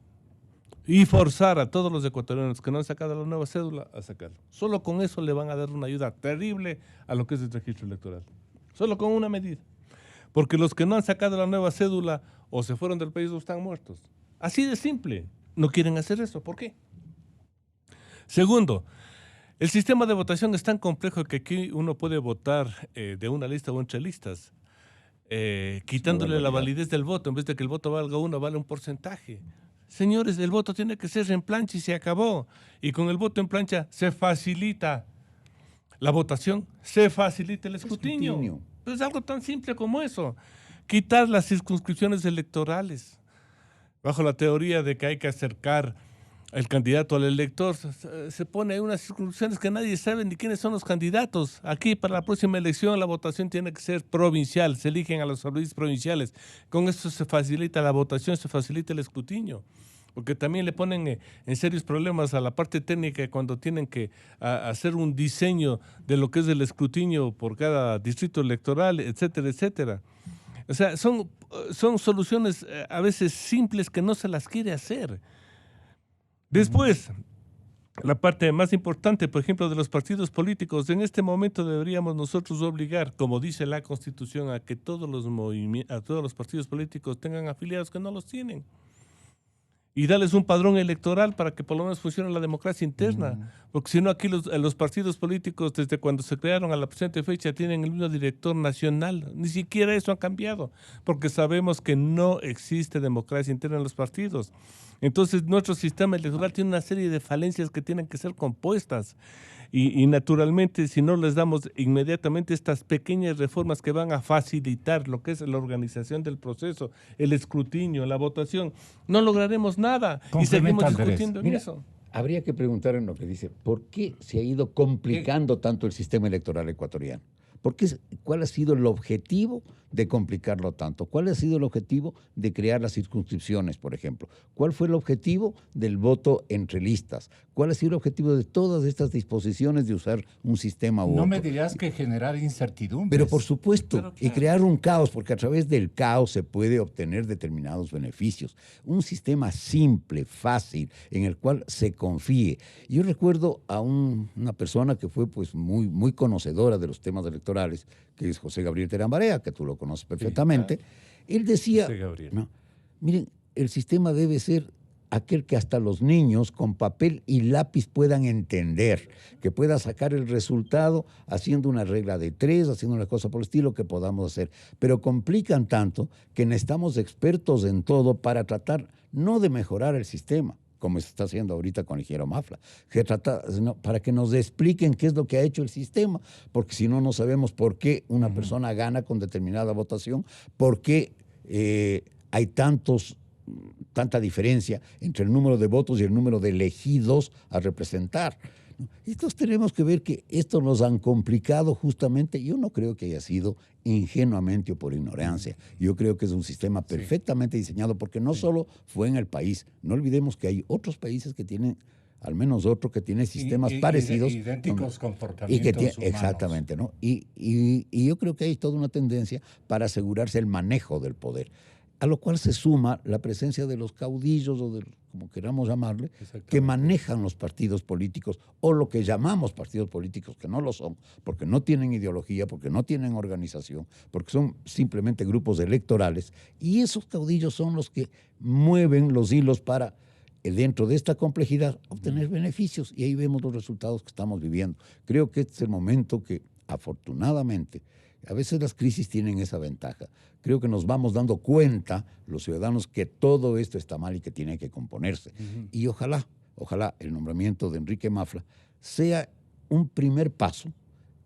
y forzar a todos los ecuatorianos que no han sacado la nueva cédula a sacarlo. Solo con eso le van a dar una ayuda terrible a lo que es el registro electoral. Solo con una medida. Porque los que no han sacado la nueva cédula o se fueron del país o están muertos. Así de simple. No quieren hacer eso. ¿Por qué? Segundo, el sistema de votación es tan complejo que aquí uno puede votar de una lista o entre listas, quitándole la validez del voto. En vez de que el voto valga uno, vale un porcentaje. Señores, el voto tiene que ser en plancha y se acabó. Y con el voto en plancha se facilita la votación, se facilita el escrutinio. Es algo tan simple como eso. Quitar las circunscripciones electorales. Bajo la teoría de que hay que acercar el candidato al elector, se pone unas circunscripciones que nadie sabe ni quiénes son los candidatos. Aquí, para la próxima elección, la votación tiene que ser provincial, se eligen a los servicios provinciales. Con eso se facilita la votación, se facilita el escrutinio. Porque también le ponen en serios problemas a la parte técnica cuando tienen que hacer un diseño de lo que es el escrutinio por cada distrito electoral, etcétera, etcétera. O sea, son soluciones a veces simples que no se las quiere hacer. Después, la parte más importante, por ejemplo, de los partidos políticos, en este momento deberíamos nosotros obligar, como dice la Constitución, a que todos los partidos políticos tengan afiliados que no los tienen. Y darles un padrón electoral para que por lo menos funcione la democracia interna. Porque si no, aquí los partidos políticos, desde cuando se crearon a la presente fecha, tienen el mismo director nacional. Ni siquiera eso ha cambiado, porque sabemos que no existe democracia interna en los partidos. Entonces, nuestro sistema electoral tiene una serie de falencias que tienen que ser compuestas. Y naturalmente, si no les damos inmediatamente estas pequeñas reformas que van a facilitar lo que es la organización del proceso, el escrutinio, la votación, no lograremos nada y seguimos discutiendo en eso. Habría que preguntar en lo que dice, ¿por qué se ha ido complicando tanto el sistema electoral ecuatoriano? ¿Cuál ha sido el objetivo de complicarlo tanto? ¿Cuál ha sido el objetivo de crear las circunscripciones, por ejemplo? ¿Cuál fue el objetivo del voto entre listas? ¿Cuál ha sido el objetivo de todas estas disposiciones de usar un sistema u otro? No me dirás que generar incertidumbre. Pero por supuesto, Claro. y crear un caos, porque a través del caos se puede obtener determinados beneficios. Un sistema simple, fácil, en el cual se confíe. Yo recuerdo a una persona que fue pues muy conocedora de los temas electorales, que es José Gabriel Terán Barea, que tú lo conoces perfectamente. Él decía, José Gabriel. no, miren, el sistema debe ser aquel que hasta los niños con papel y lápiz puedan entender, que pueda sacar el resultado haciendo una regla de 3, haciendo una cosa por el estilo que podamos hacer. Pero complican tanto que necesitamos expertos en todo para tratar no de mejorar el sistema, como se está haciendo ahorita con Ligero Mafla, para que nos expliquen qué es lo que ha hecho el sistema, porque si no, no sabemos por qué una persona gana con determinada votación, por qué hay tanta diferencia entre el número de votos y el número de elegidos a representar. Entonces tenemos que ver que esto nos han complicado justamente. Yo no creo que haya sido ingenuamente o por ignorancia. Yo creo que es un sistema perfectamente diseñado porque no solo fue en el país. No olvidemos que hay otros países que tienen, al menos otro que tiene sistemas parecidos. Idénticos comportamientos humanos. Exactamente, ¿no? Y yo creo que hay toda una tendencia para asegurarse el manejo del poder, a lo cual se suma la presencia de los caudillos o como queramos llamarle, que manejan los partidos políticos o lo que llamamos partidos políticos, que no lo son, porque no tienen ideología, porque no tienen organización, porque son simplemente grupos electorales. Y esos caudillos son los que mueven los hilos para, dentro de esta complejidad, obtener beneficios. Y ahí vemos los resultados que estamos viviendo. Creo que este es el momento que, afortunadamente, a veces las crisis tienen esa ventaja. Creo que nos vamos dando cuenta, los ciudadanos, que todo esto está mal y que tiene que componerse. Y ojalá el nombramiento de Enrique Mafla sea un primer paso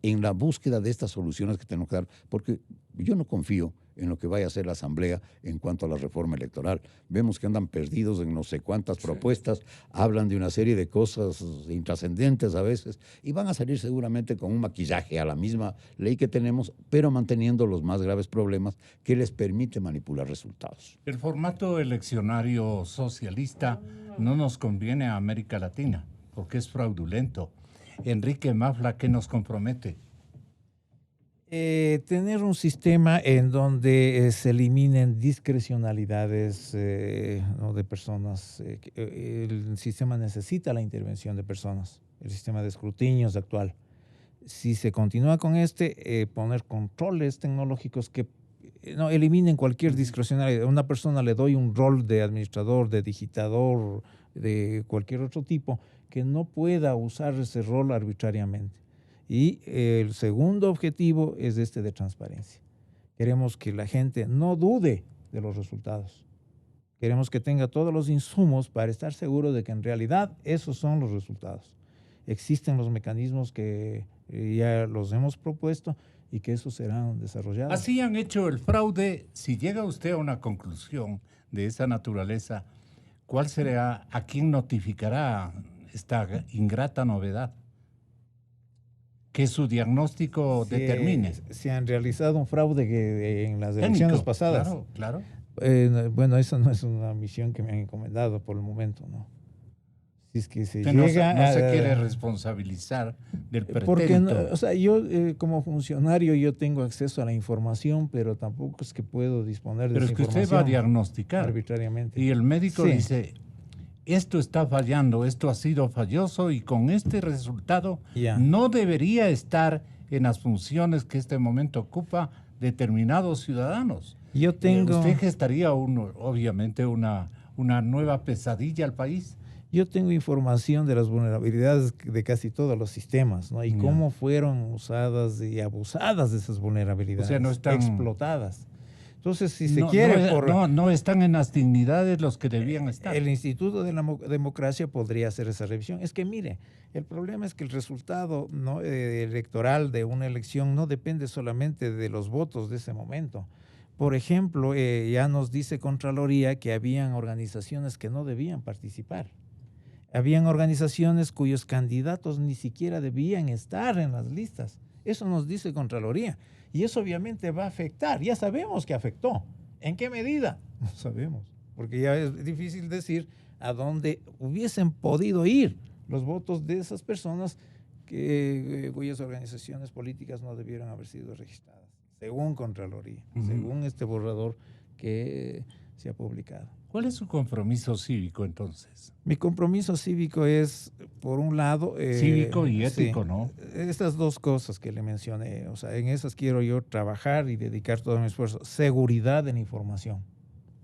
en la búsqueda de estas soluciones que tenemos que dar, porque yo no confío en lo que vaya a hacer la Asamblea en cuanto a la reforma electoral. Vemos que andan perdidos en no sé cuántas propuestas, hablan de una serie de cosas intrascendentes a veces, y van a salir seguramente con un maquillaje a la misma ley que tenemos, pero manteniendo los más graves problemas que les permite manipular resultados. El formato eleccionario socialista no nos conviene a América Latina, porque es fraudulento. Enrique Mafla, ¿qué nos compromete? Tener un sistema en donde se eliminen discrecionalidades ¿no? de personas. El sistema necesita la intervención de personas, el sistema de escrutinios actual. Si se continúa con poner controles tecnológicos que no eliminen cualquier discrecionalidad. A una persona le doy un rol de administrador, de digitador, de cualquier otro tipo, que no pueda usar ese rol arbitrariamente. Y el segundo objetivo es de transparencia. Queremos que la gente no dude de los resultados. Queremos que tenga todos los insumos para estar seguro de que en realidad esos son los resultados. Existen los mecanismos que ya los hemos propuesto y que esos serán desarrollados. Así han hecho el fraude. Si llega usted a una conclusión de esa naturaleza, ¿cuál será, a quién notificará esta ingrata novedad? Que su diagnóstico determine. Se han realizado un fraude en las elecciones pasadas. Claro. Bueno, esa no es una misión que me han encomendado por el momento, ¿no? Si es que se Usted llega no se quiere responsabilizar del pretérito. Porque yo como funcionario yo tengo acceso a la información, pero tampoco es que puedo disponer de esa información. Pero es que usted va a diagnosticar arbitrariamente. Y el médico dice, esto está fallando, esto ha sido falloso y con este resultado no debería estar en las funciones que este momento ocupa determinados ciudadanos. Usted gestaría obviamente una nueva pesadilla al país. Yo tengo información de las vulnerabilidades de casi todos los sistemas, ¿no? Y cómo fueron usadas y abusadas de esas vulnerabilidades, o sea, no están explotadas. Entonces, si se quiere... No están en las dignidades los que debían estar. El Instituto de la Democracia podría hacer esa revisión. Es que, mire, el problema es que el resultado electoral de una elección no depende solamente de los votos de ese momento. Por ejemplo, ya nos dice Contraloría que habían organizaciones que no debían participar. Habían organizaciones cuyos candidatos ni siquiera debían estar en las listas. Eso nos dice Contraloría. Y eso obviamente va a afectar. Ya sabemos que afectó. ¿En qué medida? No sabemos. Porque ya es difícil decir a dónde hubiesen podido ir los votos de esas personas cuyas organizaciones políticas no debieron haber sido registradas, según Contraloría, según este borrador que se ha publicado. ¿Cuál es su compromiso cívico entonces? Mi compromiso cívico es, por un lado... cívico y ético, sí, ¿no? Estas dos cosas que le mencioné, o sea, en esas quiero yo trabajar y dedicar todo mi esfuerzo. Seguridad en información,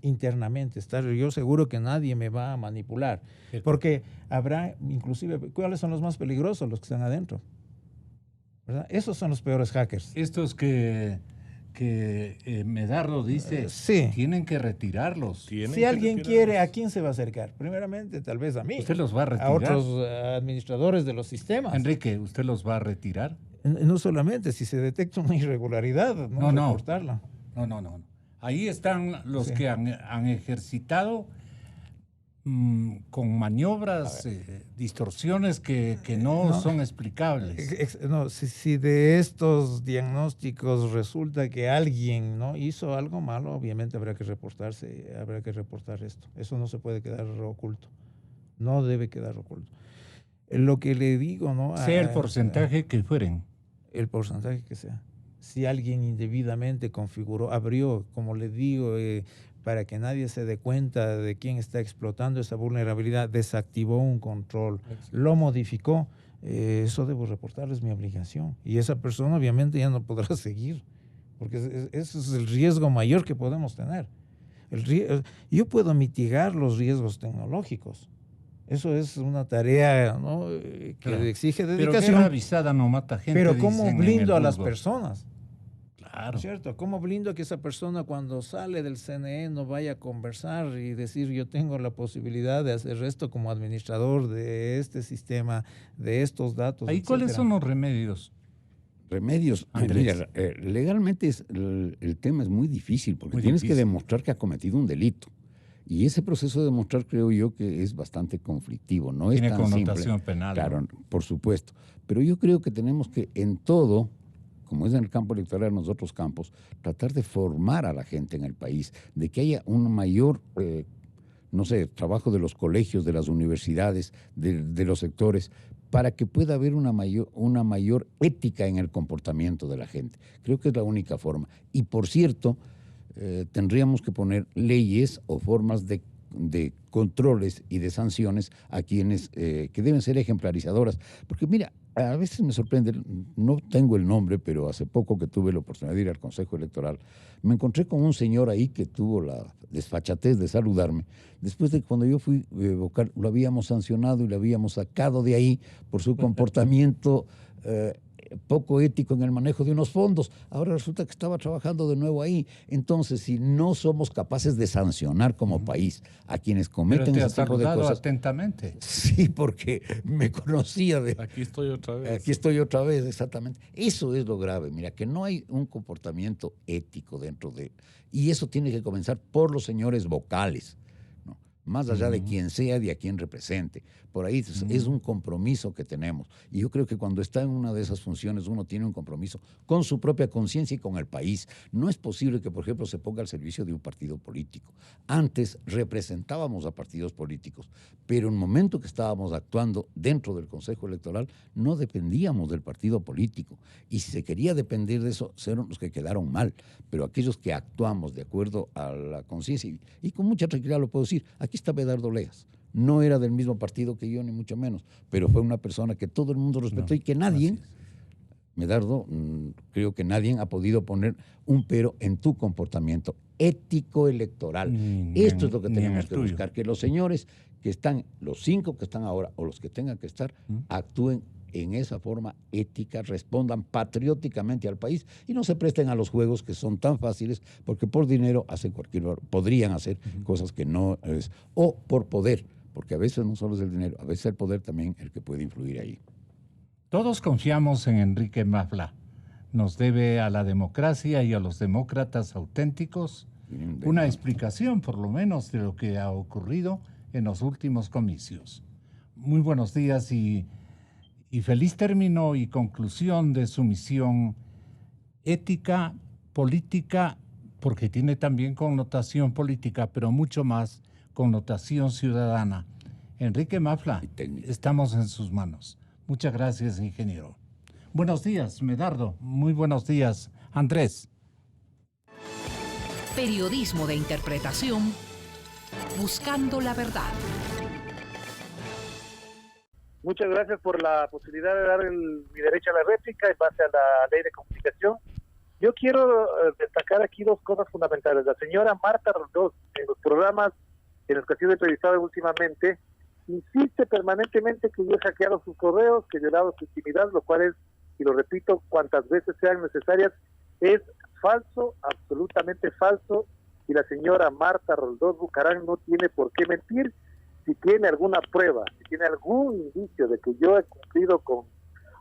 internamente, estar yo seguro que nadie me va a manipular, porque habrá, inclusive, ¿cuáles son los más peligrosos? Los que están adentro, ¿verdad? Esos son los peores hackers. Estos que Medardo dice, sí, tienen que retirarlos. Si alguien quiere, ¿a quién se va a acercar? Primeramente, tal vez a mí. ¿Usted los va a retirar? A otros administradores de los sistemas. Enrique, ¿usted los va a retirar? No solamente, si se detecta una irregularidad, no reportarla. No. Ahí están los que han ejercitado con maniobras, distorsiones que no son explicables. Si de estos diagnósticos resulta que alguien hizo algo malo, obviamente habrá que reportar esto. Eso no se puede quedar oculto. No debe quedar oculto. Lo que le digo, sea el porcentaje que fueren. El porcentaje que sea. Si alguien indebidamente abrió, como le digo, para que nadie se dé cuenta de quién está explotando esa vulnerabilidad, desactivó un control, lo modificó, eso debo reportarles, mi obligación. Y esa persona obviamente ya no podrá seguir, porque ese es el riesgo mayor que podemos tener. Yo puedo mitigar los riesgos tecnológicos. Eso es una tarea que exige dedicación. Pero guerra avisada no mata gente. Pero ¿cómo blindo a las personas? Claro. ¿Cierto? ¿Cómo blindo que esa persona cuando sale del CNE no vaya a conversar y decir yo tengo la posibilidad de hacer esto como administrador de este sistema, de estos datos? ¿Ahí cuáles son los remedios? Remedios. Mira, legalmente el tema es muy difícil porque tienes que demostrar que ha cometido un delito. Y ese proceso de demostrar creo yo que es bastante conflictivo. No es tan simple. Tiene connotación penal. Claro, ¿no? Por supuesto. Pero yo creo que tenemos que en todo, como es en el campo electoral, en los otros campos, tratar de formar a la gente en el país, de que haya un mayor, trabajo de los colegios, de las universidades, de los sectores, para que pueda haber una mayor ética en el comportamiento de la gente. Creo que es la única forma. Y por cierto, tendríamos que poner leyes o formas de controles y de sanciones a quienes que deben ser ejemplarizadoras. Porque mira, a veces me sorprende, no tengo el nombre, pero hace poco que tuve la oportunidad de ir al Consejo Electoral, me encontré con un señor ahí que tuvo la desfachatez de saludarme, después de que cuando yo fui vocal, lo habíamos sancionado y lo habíamos sacado de ahí por su comportamiento poco ético en el manejo de unos fondos. Ahora resulta que estaba trabajando de nuevo ahí. Entonces, si no somos capaces de sancionar como país a quienes cometen ese tipo de cosas... atentamente. Sí, porque me conocía de... Aquí estoy otra vez. Aquí estoy otra vez, exactamente. Eso es lo grave. Mira, que no hay un comportamiento ético dentro de... Y eso tiene que comenzar por los señores vocales, ¿no? Más allá de quien sea, de a quien represente. Por ahí es un compromiso que tenemos. Y yo creo que cuando está en una de esas funciones uno tiene un compromiso con su propia conciencia y con el país. No es posible que, por ejemplo, se ponga al servicio de un partido político. Antes representábamos a partidos políticos, pero en el momento que estábamos actuando dentro del Consejo Electoral no dependíamos del partido político. Y si se quería depender de eso, fueron los que quedaron mal. Pero aquellos que actuamos de acuerdo a la conciencia, y con mucha tranquilidad lo puedo decir, aquí está Medardo Leas. No era del mismo partido que yo, ni mucho menos, pero fue una persona que todo el mundo respetó y que nadie, Medardo, creo que nadie ha podido poner un pero en tu comportamiento ético electoral. Esto es lo que tenemos que buscar, que los señores que están, los 5 que están ahora o los que tengan que estar, actúen en esa forma ética, respondan patrióticamente al país y no se presten a los juegos que son tan fáciles porque por dinero podrían hacer cosas que no es, o por poder, porque a veces no solo es el dinero, a veces el poder también el que puede influir ahí. Todos confiamos en Enrique Mafla. Nos debe a la democracia y a los demócratas auténticos una explicación, por lo menos, de lo que ha ocurrido en los últimos comicios. Muy buenos días y feliz término y conclusión de su misión ética, política, porque tiene también connotación política, pero mucho más connotación ciudadana. Enrique Mafla, estamos en sus manos. Muchas gracias, ingeniero. Buenos días, Medardo. Muy buenos días, Andrés. Periodismo de interpretación, buscando la verdad. Muchas gracias por la posibilidad de dar mi derecho a la réplica en base a la ley de comunicación. Yo quiero destacar aquí dos cosas fundamentales. La señora Marta Roldós, en los programas en los que ha sido entrevistada últimamente, insiste permanentemente que yo he hackeado sus correos, que he violado su intimidad, lo cual es, y lo repito, cuantas veces sean necesarias, es falso, absolutamente falso, y la señora Marta Roldós Bucaram no tiene por qué mentir. Si tiene alguna prueba, si tiene algún indicio de que yo he cumplido con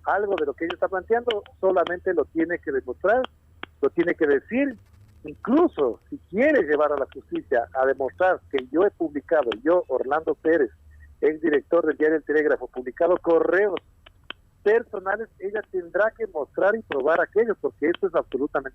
algo de lo que ella está planteando, solamente lo tiene que demostrar, lo tiene que decir. Incluso si quiere llevar a la justicia a demostrar que yo he publicado, yo, Orlando Pérez, exdirector del diario El Telégrafo, publicado correos personales, ella tendrá que mostrar y probar aquello, porque esto es absolutamente